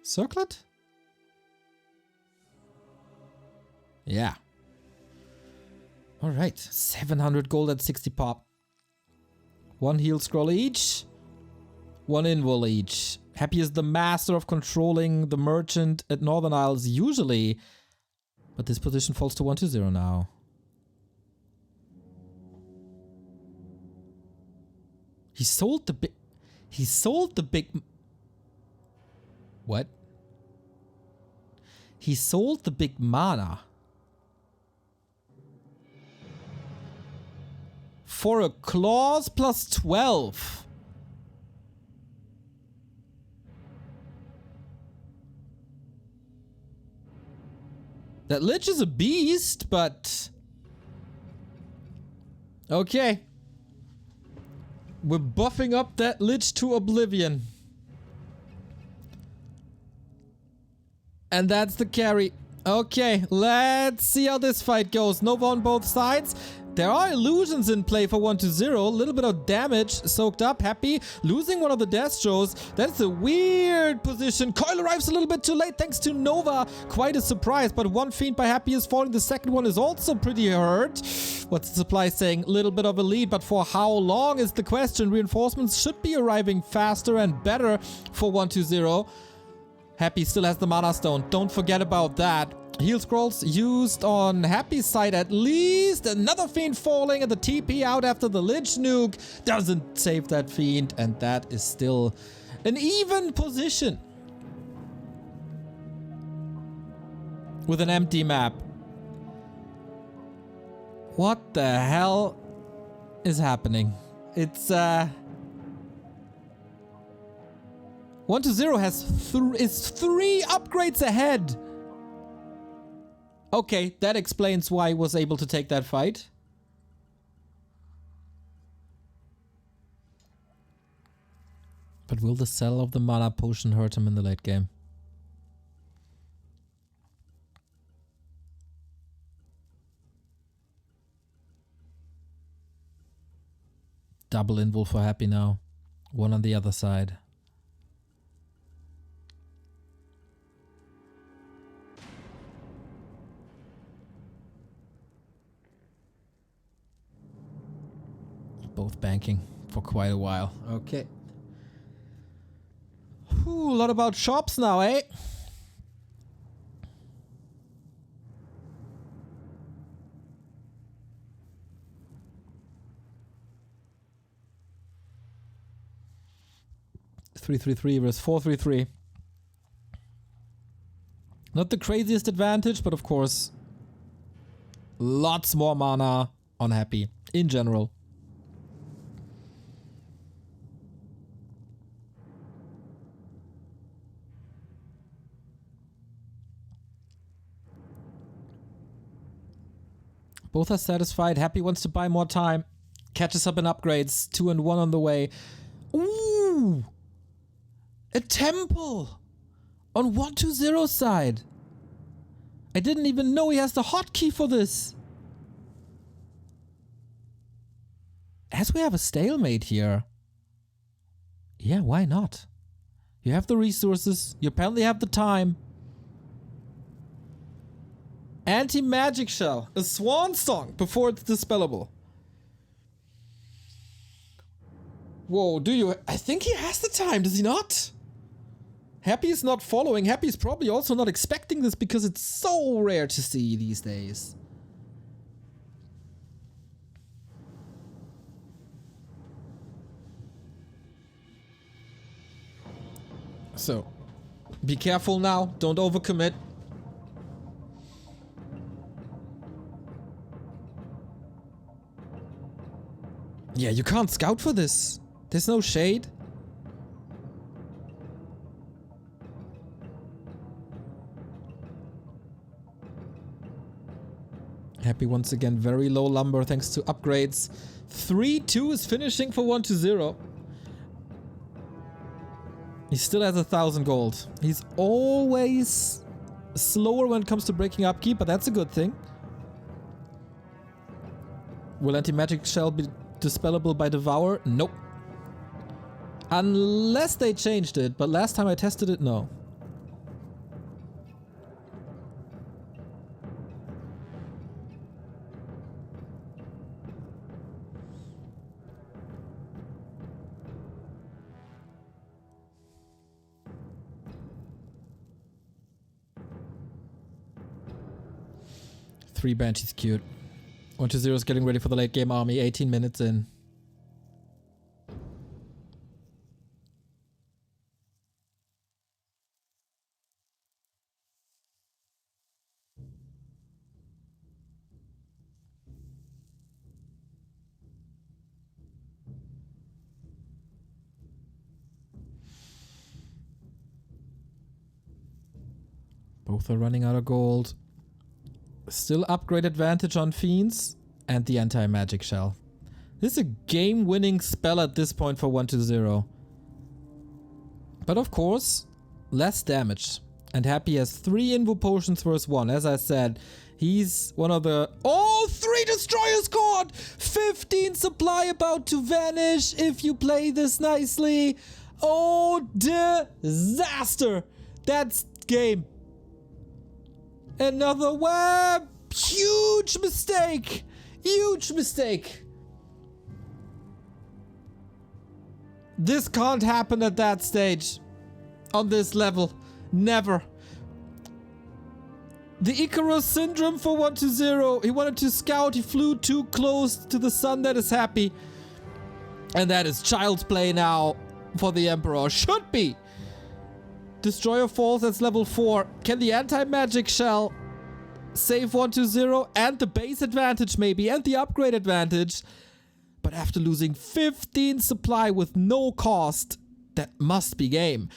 A: Circlet? Yeah. Alright. 700 gold at 60 pop. 1 heal scroll each. 1 invul each. Happy is the master of controlling the merchant at Northern Isles usually. But this position falls to 1-0 now. He sold the big... He sold the big... What? He sold the big mana. For a clause plus 12. That Lich is a beast, but... Okay. We're buffing up that Lich to oblivion. And that's the carry. Okay, let's see how this fight goes. Nova on both sides. There are illusions in play for 1-0. A little bit of damage soaked up. Happy losing one of the Destros. That's a weird position. Coil arrives a little bit too late thanks to Nova. Quite a surprise, but one Fiend by Happy is falling. The second one is also pretty hurt. What's the supply saying? A little bit of a lead, but for how long is the question. Reinforcements should be arriving faster and better for 1-0. Happy still has the Mana Stone. Don't forget about that. Heal scrolls used on Happy's side at least. Another Fiend falling and the TP out after the Lich nuke. Doesn't save that Fiend. And that is still an even position. With an empty map. What the hell is happening? It's 1-0 is 3 upgrades ahead. Okay, that explains why he was able to take that fight. But will the sell of the mana potion hurt him in the late game? Double invul for Happy now. One on the other side. Both banking for quite a while. Okay. Whew, a lot about shops now, eh? (3-3-3) versus 4-3-3. Not the craziest advantage, but of course, lots more mana on Happy in general. Both are satisfied. Happy wants to buy more time. Catches up in upgrades. 2 and 1 on the way. Ooh! A temple! On 1-0 side. I didn't even know he has the hotkey for this. As we have a stalemate here. Yeah, why not? You have the resources. You apparently have the time. Anti-magic shell. A swan song before it's dispellable. Whoa, do you? I think he has the time, does he not? Happy is not following. Happy is probably also not expecting this because it's so rare to see these days. So, be careful now. Don't overcommit. Yeah, you can't scout for this. There's no shade. Happy once again, very low lumber thanks to upgrades. 3-2 is finishing for 1-0. He still has 1,000 gold. He's always slower when it comes to breaking upkeep, but that's a good thing. Will anti-magic shell be dispellable by Devour? Nope. Unless they changed it, but last time I tested it, no. Three Banshees cute. 1-0 is getting ready for the late game army, 18 minutes in. Both are running out of gold. Still upgrade advantage on Fiends and the anti-magic shell. This is a game-winning spell at this point for 1-0. But of course, less damage. And Happy has 3 Invo Potions versus 1. As I said, he's one of the... Oh, 3 Destroyers caught! 15 supply about to vanish if you play this nicely. Oh, disaster! That's game. Another web! Huge mistake! Huge mistake! This can't happen at that stage. On this level. Never. The Icarus syndrome for 1-0. He wanted to scout. He flew too close to the sun that is happy. And that is child's play now for the Emperor. Should be. Destroyer falls, that's level 4. Can the anti-magic shell save 1-0 and the base advantage maybe and the upgrade advantage? But after losing 15 supply with no cost, that must be game.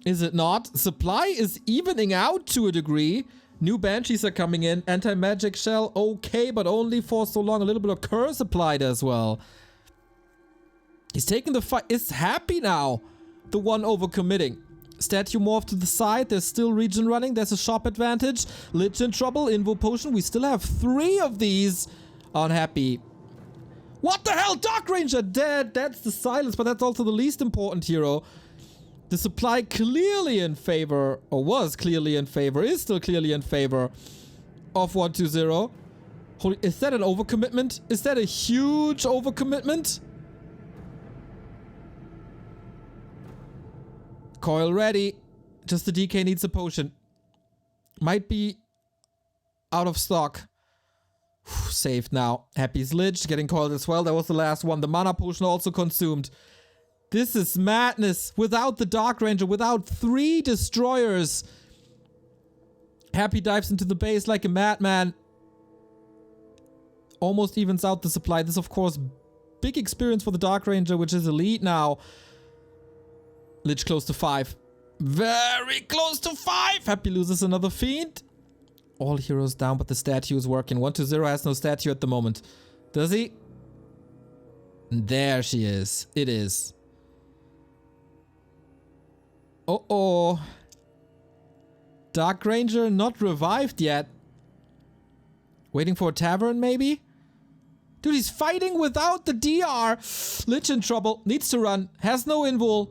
A: Is it not? Supply is evening out to a degree. New banshees are coming in. Anti-magic shell, okay, but only for so long. A little bit of curse applied as well. He's taking the fight. Is happy now. The one overcommitting. Statue morph to the side. There's still region running. There's a shop advantage. Lich in trouble. Invo potion. We still have 3 of these. Unhappy. What the hell? Dark Ranger dead. That's the silence, but that's also the least important hero. The supply clearly in favor, or was clearly in favor, is still clearly in favor of 1-2-0. Holy, is that an overcommitment? Is that a huge overcommitment? Coil ready. Just the DK needs a potion. Might be out of stock. Saved now. Happy's Lich getting coiled as well. That was the last one. The mana potion also consumed. This is madness. Without the Dark Ranger, without 3 destroyers. Happy dives into the base like a madman. Almost evens out the supply. This, of course, big experience for the Dark Ranger, which is elite now. Lich close to 5. Very close to 5. Happy loses another Fiend. All heroes down, but the statue is working. 1-0 has no statue at the moment. Does he? There she is. It is. Uh-oh. Dark Ranger not revived yet. Waiting for a tavern, maybe? Dude, he's fighting without the DR. Lich in trouble. Needs to run. Has no invul.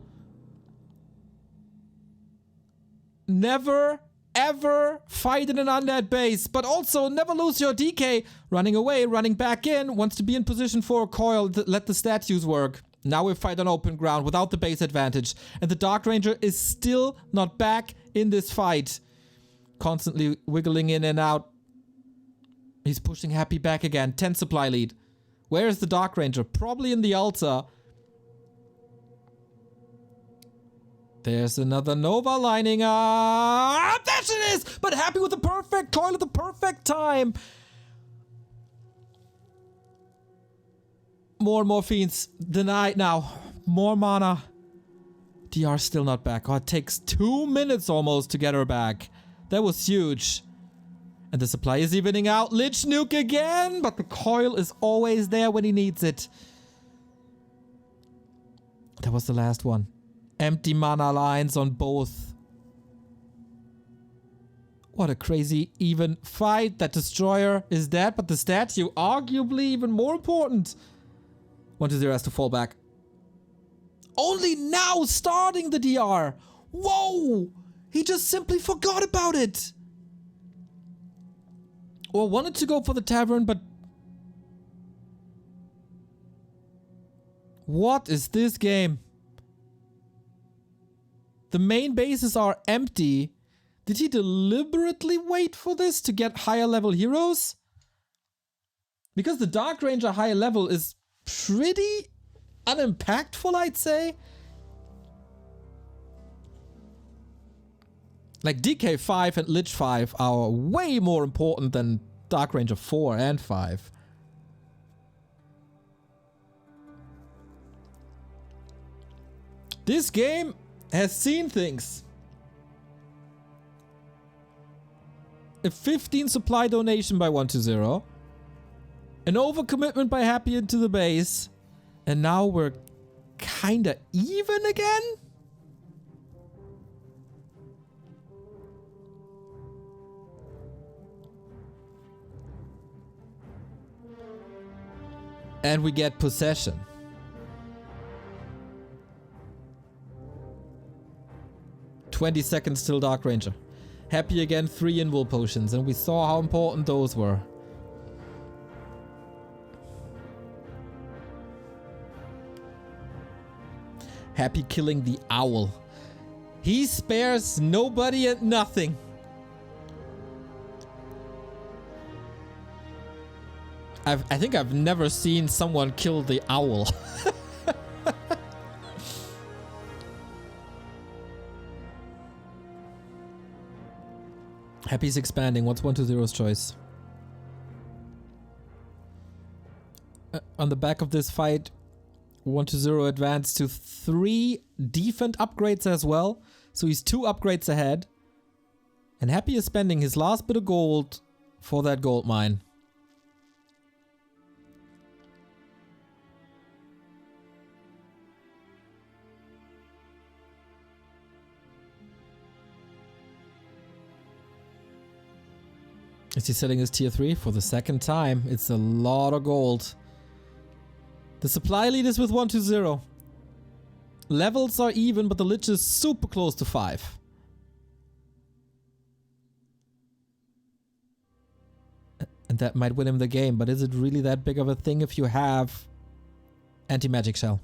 A: Never, ever fight in an undead base. But also, never lose your DK. Running away, running back in. Wants to be in position for a coil. Let the statues work. Now we fight on open ground without the base advantage. And the Dark Ranger is still not back in this fight. Constantly wiggling in and out. He's pushing Happy back again. 10 supply lead. Where is the Dark Ranger? Probably in the altar. There's another Nova lining up. There she is! But Happy with the perfect coil at the perfect time. More and more fiends. Denied now. More mana. DR still not back. Oh, it takes 2 minutes almost to get her back. That was huge. And the supply is evening out. Lich nuke again. But the coil is always there when he needs it. That was the last one. Empty mana lines on both. What a crazy even fight. That destroyer is dead, but the statue arguably even more important. 1-0 has to fall back. Only now starting the DR. Whoa! He just simply forgot about it. Or wanted to go for the tavern, but... What is this game? The main bases are empty. Did he deliberately wait for this to get higher level heroes? Because the Dark Ranger higher level is pretty unimpactful, I'd say. Like DK 5 and Lich 5 are way more important than Dark Ranger 4 and 5. This game has seen things. A 15 supply donation by 1-0. An overcommitment by Happy into the base. And now we're kinda even again? And we get possession. "20 seconds till Dark Ranger. Happy again, 3 invul potions, and we saw how important those were. Happy killing the owl. He spares nobody and nothing. I think I've never seen someone kill the owl. Happy's expanding. What's 120's choice? On the back of this fight, 120 advanced to 3 defense upgrades as well. So he's 2 upgrades ahead. And Happy is spending his last bit of gold for that gold mine. Is he setting his tier 3 for the second time? It's a lot of gold. The supply lead is with 120. Levels are even, but the Lich is super close to 5. And that might win him the game, but is it really that big of a thing if you have anti-magic shell?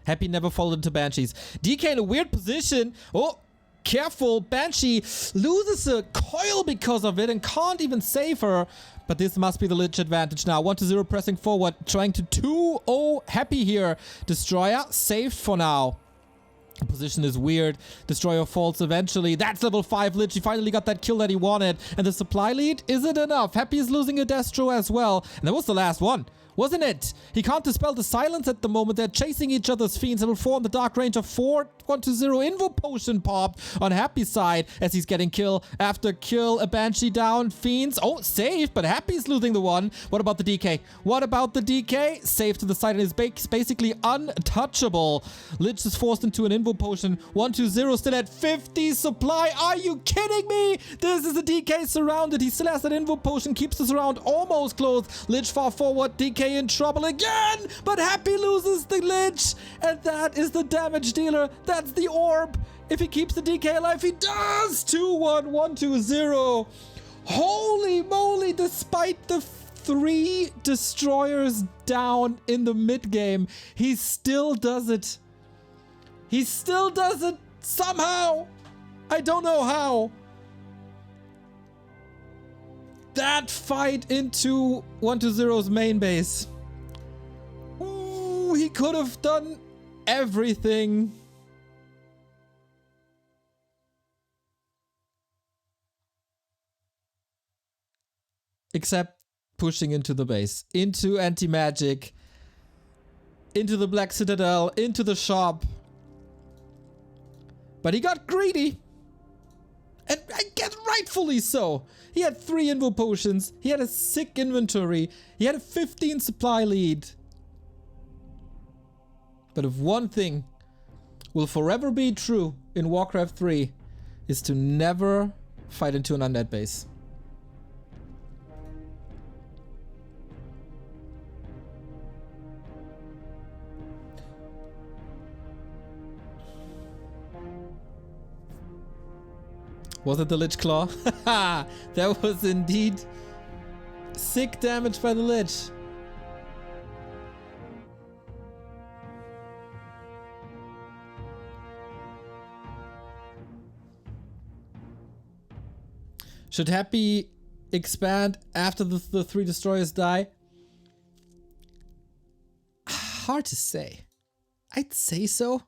A: Happy never followed into Banshees. DK in a weird position. Oh! Careful, Banshee loses a coil because of it and can't even save her. But this must be the Lich advantage now. 120 pressing forward, trying to 2-0 Happy here. Destroyer saved for now. The position is weird. Destroyer falls eventually. That's level 5 Lich. He finally got that kill that he wanted. And the supply lead isn't enough. Happy is losing a Destro as well. And that was the last one, wasn't it? He can't dispel the silence at the moment. They're chasing each other's fiends. Level 4 on the dark range of 4. 120 Invo Potion popped on Happy's side as he's getting kill after kill. A Banshee down. Fiends. Oh, saved, but Happy's losing the one. What about the DK? What about the DK? Saved to the side and is basically untouchable. Lich is forced into an Invo Potion. 120 still at 50 supply. Are you kidding me? This is a DK surrounded. He still has that Invo Potion. Keeps the surround almost closed. Lich far forward. DK in trouble again, but Happy loses the Lich, and that is the damage dealer. That's the orb. If he keeps the DK alive, he does. 2-1, 120. Holy moly, despite the 3 destroyers down in the mid game, he still does it. He still does it somehow. I don't know how. That fight into 120's main base. Ooh, he could have done everything. Except pushing into the base, into anti-magic, into the Black Citadel, into the shop. But he got greedy. And I guess rightfully so. He had 3 Invo Potions. He had a sick inventory. He had a 15 supply lead. But if one thing will forever be true in Warcraft 3 is to never fight into an undead base. Was it the Lich Claw? Haha! That was indeed sick damage by the Lich. Should Happy expand after the 3 destroyers die? Hard to say. I'd say so.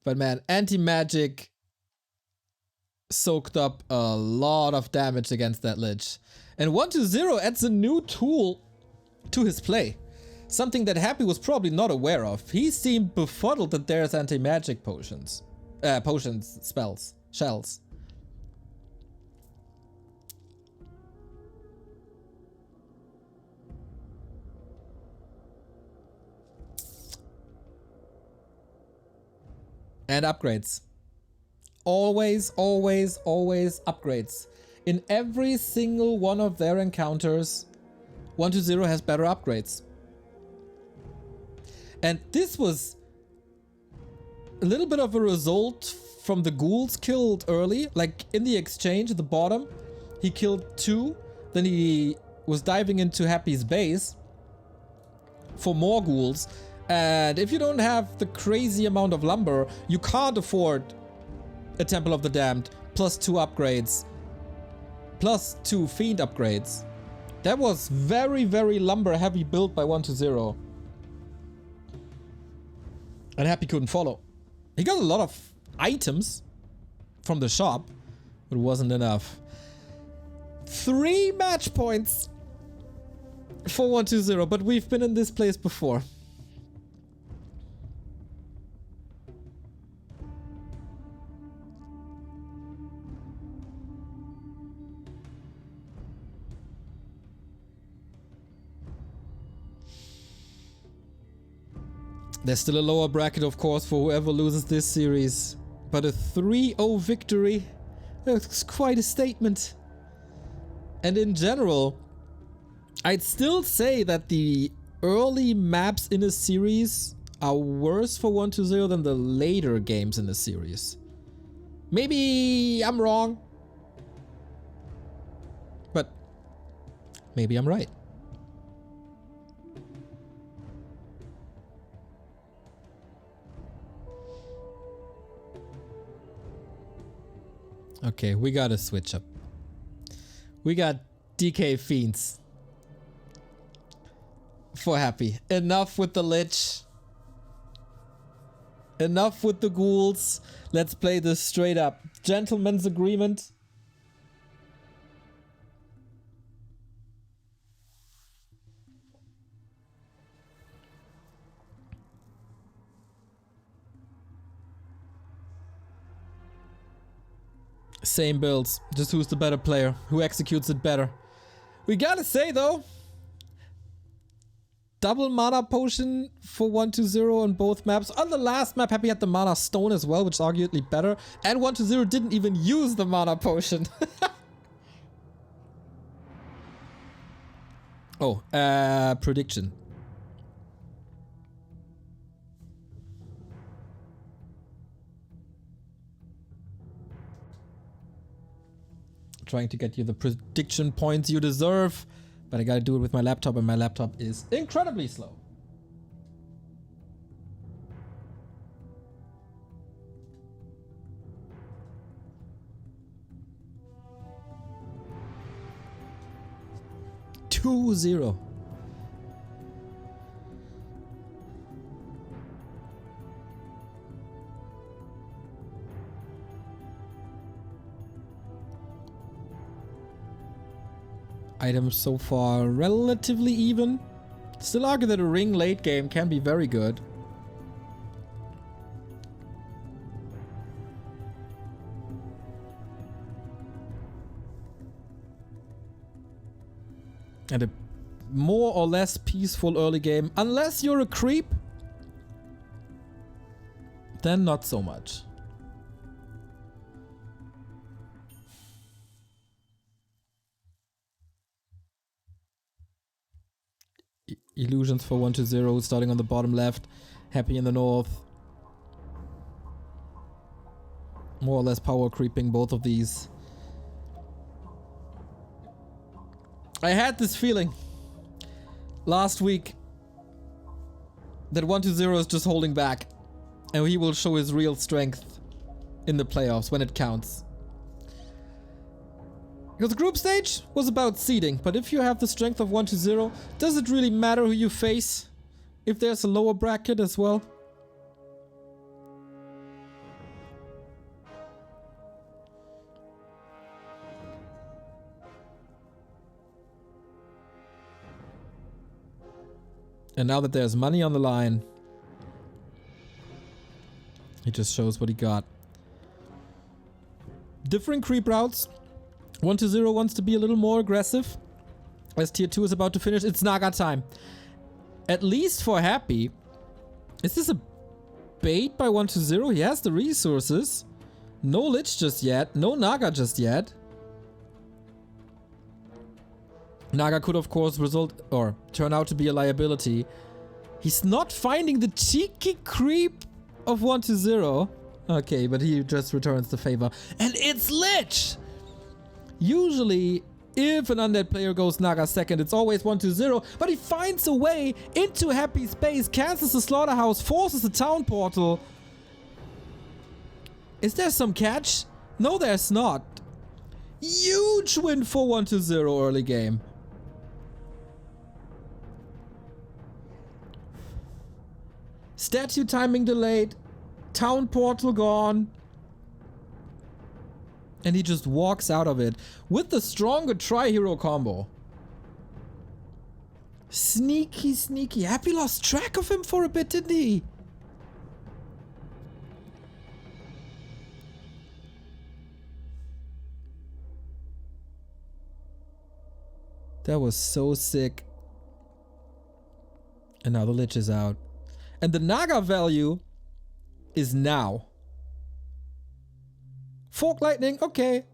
A: But man, anti-magic soaked up a lot of damage against that Lich. And 120 adds a new tool to his play. Something that Happy was probably not aware of. He seemed befuddled that there's anti-magic potions. Spells. Shells. And upgrades. Always, always, always upgrades. In every single one of their encounters, 120 has better upgrades. And this was a little bit of a result from the ghouls killed early. Like in the exchange at the bottom, he killed 2. Then he was diving into Happy's base for more ghouls. And if you don't have the crazy amount of lumber, you can't afford a Temple of the Damned, plus 2 upgrades, plus 2 Fiend upgrades. That was very, very lumber heavy build by 120. And Happy couldn't follow. He got a lot of items from the shop, but it wasn't enough. 3 match points for 120, but we've been in this place before. There's still a lower bracket, of course, for whoever loses this series. But a 3-0 victory, that's quite a statement. And in general, I'd still say that the early maps in a series are worse for 120 than the later games in a series. Maybe I'm wrong, but maybe I'm right. Okay, we gotta switch up. We got DK Fiends for Happy. Enough with the Lich. Enough with the ghouls. Let's play this straight up. Gentleman's agreement. Same builds, just who's the better player, who executes it better. We gotta say though, double mana potion for 120 on both maps. On the last map, Happy had the mana stone as well, which is arguably better. And 120 didn't even use the mana potion. Oh, prediction. Trying to get you the prediction points you deserve, but I gotta do it with my laptop, and my laptop is incredibly slow. Two zero. Items so far relatively even. Still argue that a ring late game can be very good. And a more or less peaceful early game. Unless you're a creep, then not so much. Illusions for 120, starting on the bottom left. Happy in the north. More or less power creeping, both of these. I had this feeling last week that 120 is just holding back, and he will show his real strength in the playoffs when it counts. Because the group stage was about seeding, but if you have the strength of 120, does it really matter who you face? If there's a lower bracket as well? And now that there's money on the line, he just shows what he got. Different creep routes. 120 wants to be a little more aggressive. As tier 2 is about to finish, it's Naga time. At least for Happy. Is this a bait by 120? He has the resources. No Lich just yet. No Naga just yet. Naga could of course result or turn out to be a liability. He's not finding the cheeky creep of 120. Okay, but he just returns the favor. And it's Lich! Usually, if an undead player goes Naga second, it's always 120, but he finds a way into Happy space, cancels the slaughterhouse, forces the town portal. Is there some catch? No, there's not. Huge win for 1-0 early game. Statue timing delayed. Town portal gone. And he just walks out of it with the stronger tri-hero combo. Sneaky, sneaky. Happy lost track of him for a bit, didn't he? That was so sick. And now the Lich is out. And the Naga value is now. Fork Lightning, okay.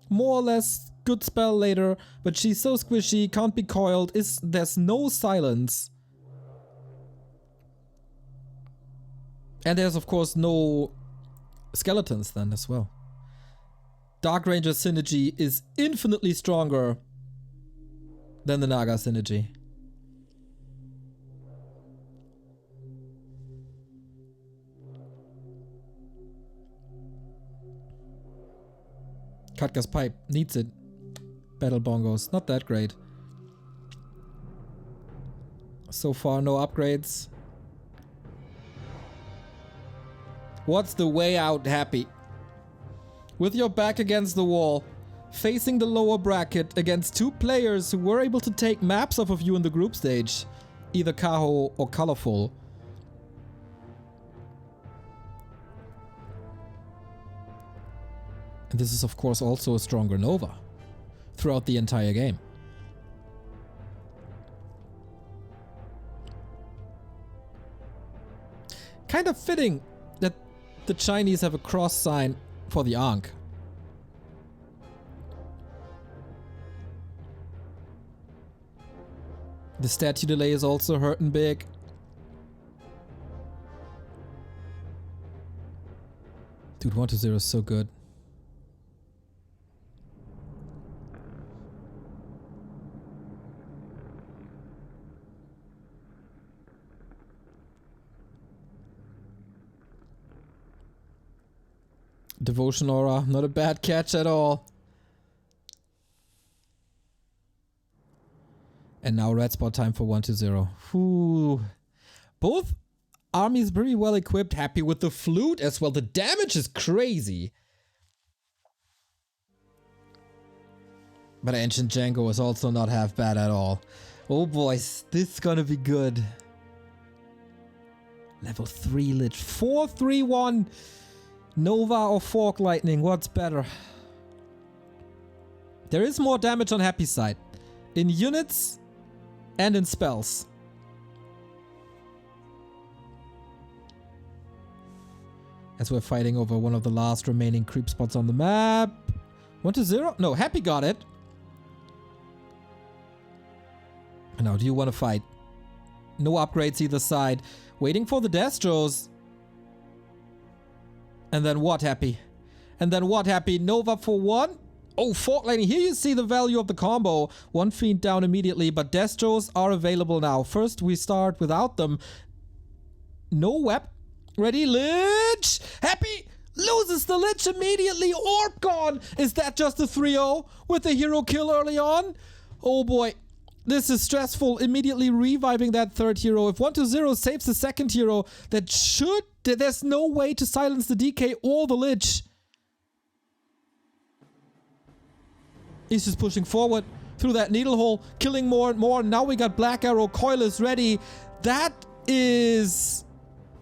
A: More or less good spell later. But she's so squishy, can't be coiled. There's no silence. And there's of course no skeletons then as well. Dark Ranger synergy is infinitely stronger than the Naga synergy. Katka's pipe needs it. Battle bongos, not that great. So far, no upgrades. What's the way out, Happy? With your back against the wall, facing the lower bracket against two players who were able to take maps off of you in the group stage, either Kaho or Colorful. And this is of course also a stronger Nova throughout the entire game. Kind of fitting that the Chinese have a cross sign for the Ankh. The statue delay is also hurting big. Dude, 1-0 is so good. Devotion Aura, not a bad catch at all. And now red spot time for 1-0. Whew. Both armies pretty well equipped. Happy with the flute as well. The damage is crazy. But Ancient Django is also not half bad at all. Oh boys, this is gonna be good. Level 3 Lich. 4-3-1. Nova or Fork Lightning, what's better? There is more damage on Happy's side. In units and in spells. As we're fighting over one of the last remaining creep spots on the map. 1-0? No, Happy got it. Now, do you want to fight? No upgrades either side. Waiting for the Destros. And then what, Happy? And then what, Happy? Nova for one? Oh, Fork Lightning. Here you see the value of the combo. One Fiend down immediately, but Destros are available now. First, we start without them. No web. Ready, Lich! Happy loses the Lich immediately. Orb gone. Is that just a 3-0 with the hero kill early on? Oh boy. This is stressful. Immediately reviving that third hero. If 1-0 saves the second hero, that should... There's no way to silence the DK or the Lich. He's just pushing forward through that needle hole, killing more and more. Now we got Black Arrow. Coil is ready. That is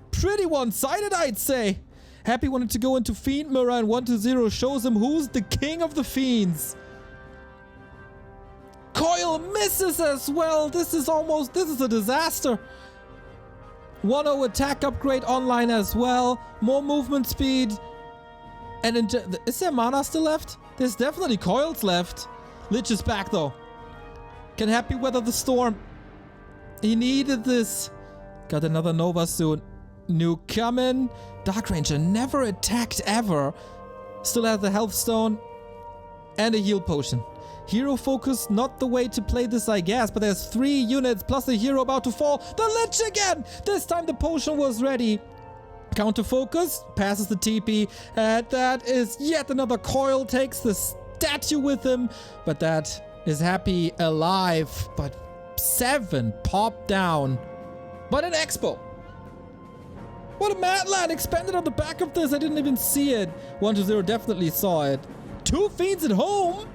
A: pretty one-sided, I'd say. Happy wanted to go into Fiend Mirror, and 1-0 shows him who's the king of the Fiends. Coil misses as well. This is a disaster. 1-0 attack upgrade online as well. More movement speed. And is there mana still left? There's definitely coils left. Lich is back though. Can Happy weather the storm. He needed this. Got another Nova soon. New coming. Dark Ranger never attacked ever. Still has the health stone. And a heal potion. Hero focus, not the way to play this, I guess, but there's 3 units plus a hero about to fall. The Lich again! This time the potion was ready. Counter focus, passes the TP, and that is yet another coil, takes the statue with him, but that is Happy alive, but 7 pop down. But an Expo. What a Madland expanded on the back of this, I didn't even see it. 120 definitely saw it. 2 Fiends at home?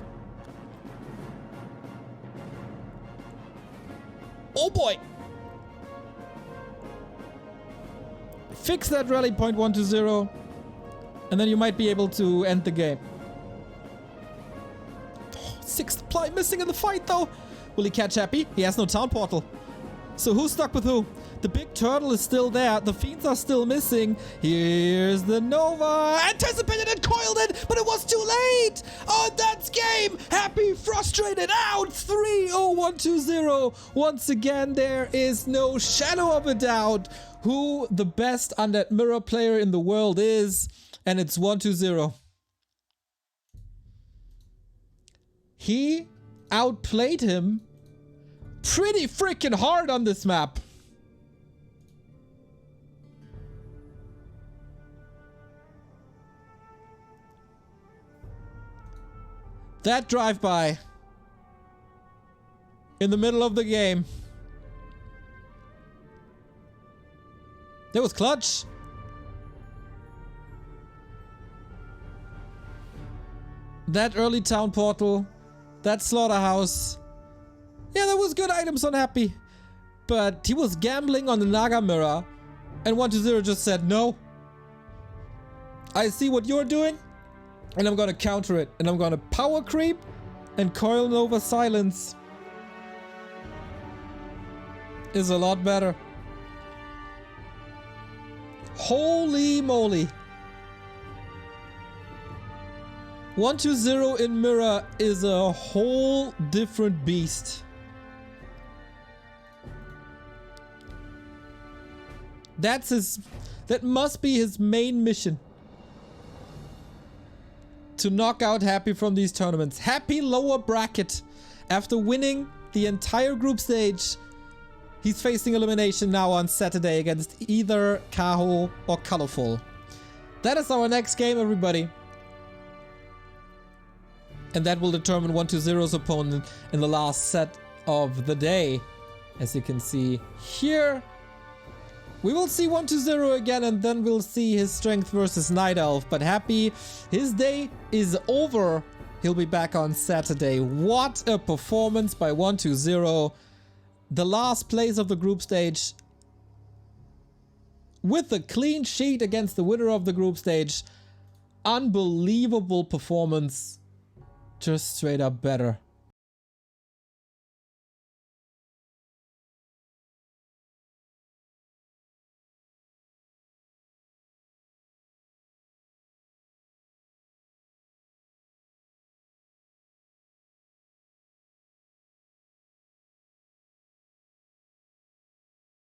A: Oh boy. Fix that rally point 120, and then you might be able to end the game. Oh, 6th supply missing in the fight though. Will he catch Happy? He has no town portal. So who's stuck with who? The big turtle is still there. The Fiends are still missing. Here's the Nova. Anticipated and coiled it, but it was too late. Oh, that's game. Happy frustrated out. 3-0-1-2-0. Once again, there is no shadow of a doubt who the best undead mirror player in the world is. And it's 1-2-0. He outplayed him pretty freaking hard on this map. That drive-by in the middle of the game. That was clutch. That early town portal. That slaughterhouse. Yeah, there was good items on Happy. But he was gambling on the Naga mirror. And 1-2-0 just said, no. I see what you're doing. And I'm gonna counter it. And I'm gonna power creep and coil Nova silence. Is a lot better. Holy moly. 1-2-0 in mirror is a whole different beast. That must be his main mission. To knock out Happy from these tournaments. Happy lower bracket. After winning the entire group stage, he's facing elimination now on Saturday against either Kaho or Colorful. That is our next game, everybody. And that will determine 1-2-0's opponent in the last set of the day. As you can see here. We will see 1-2-0 again, and then we'll see his strength versus Night Elf. But Happy, his day is over. He'll be back on Saturday. What a performance by 1-2-0. The last place of the group stage. With a clean sheet against the winner of the group stage. Unbelievable performance. Just straight up better.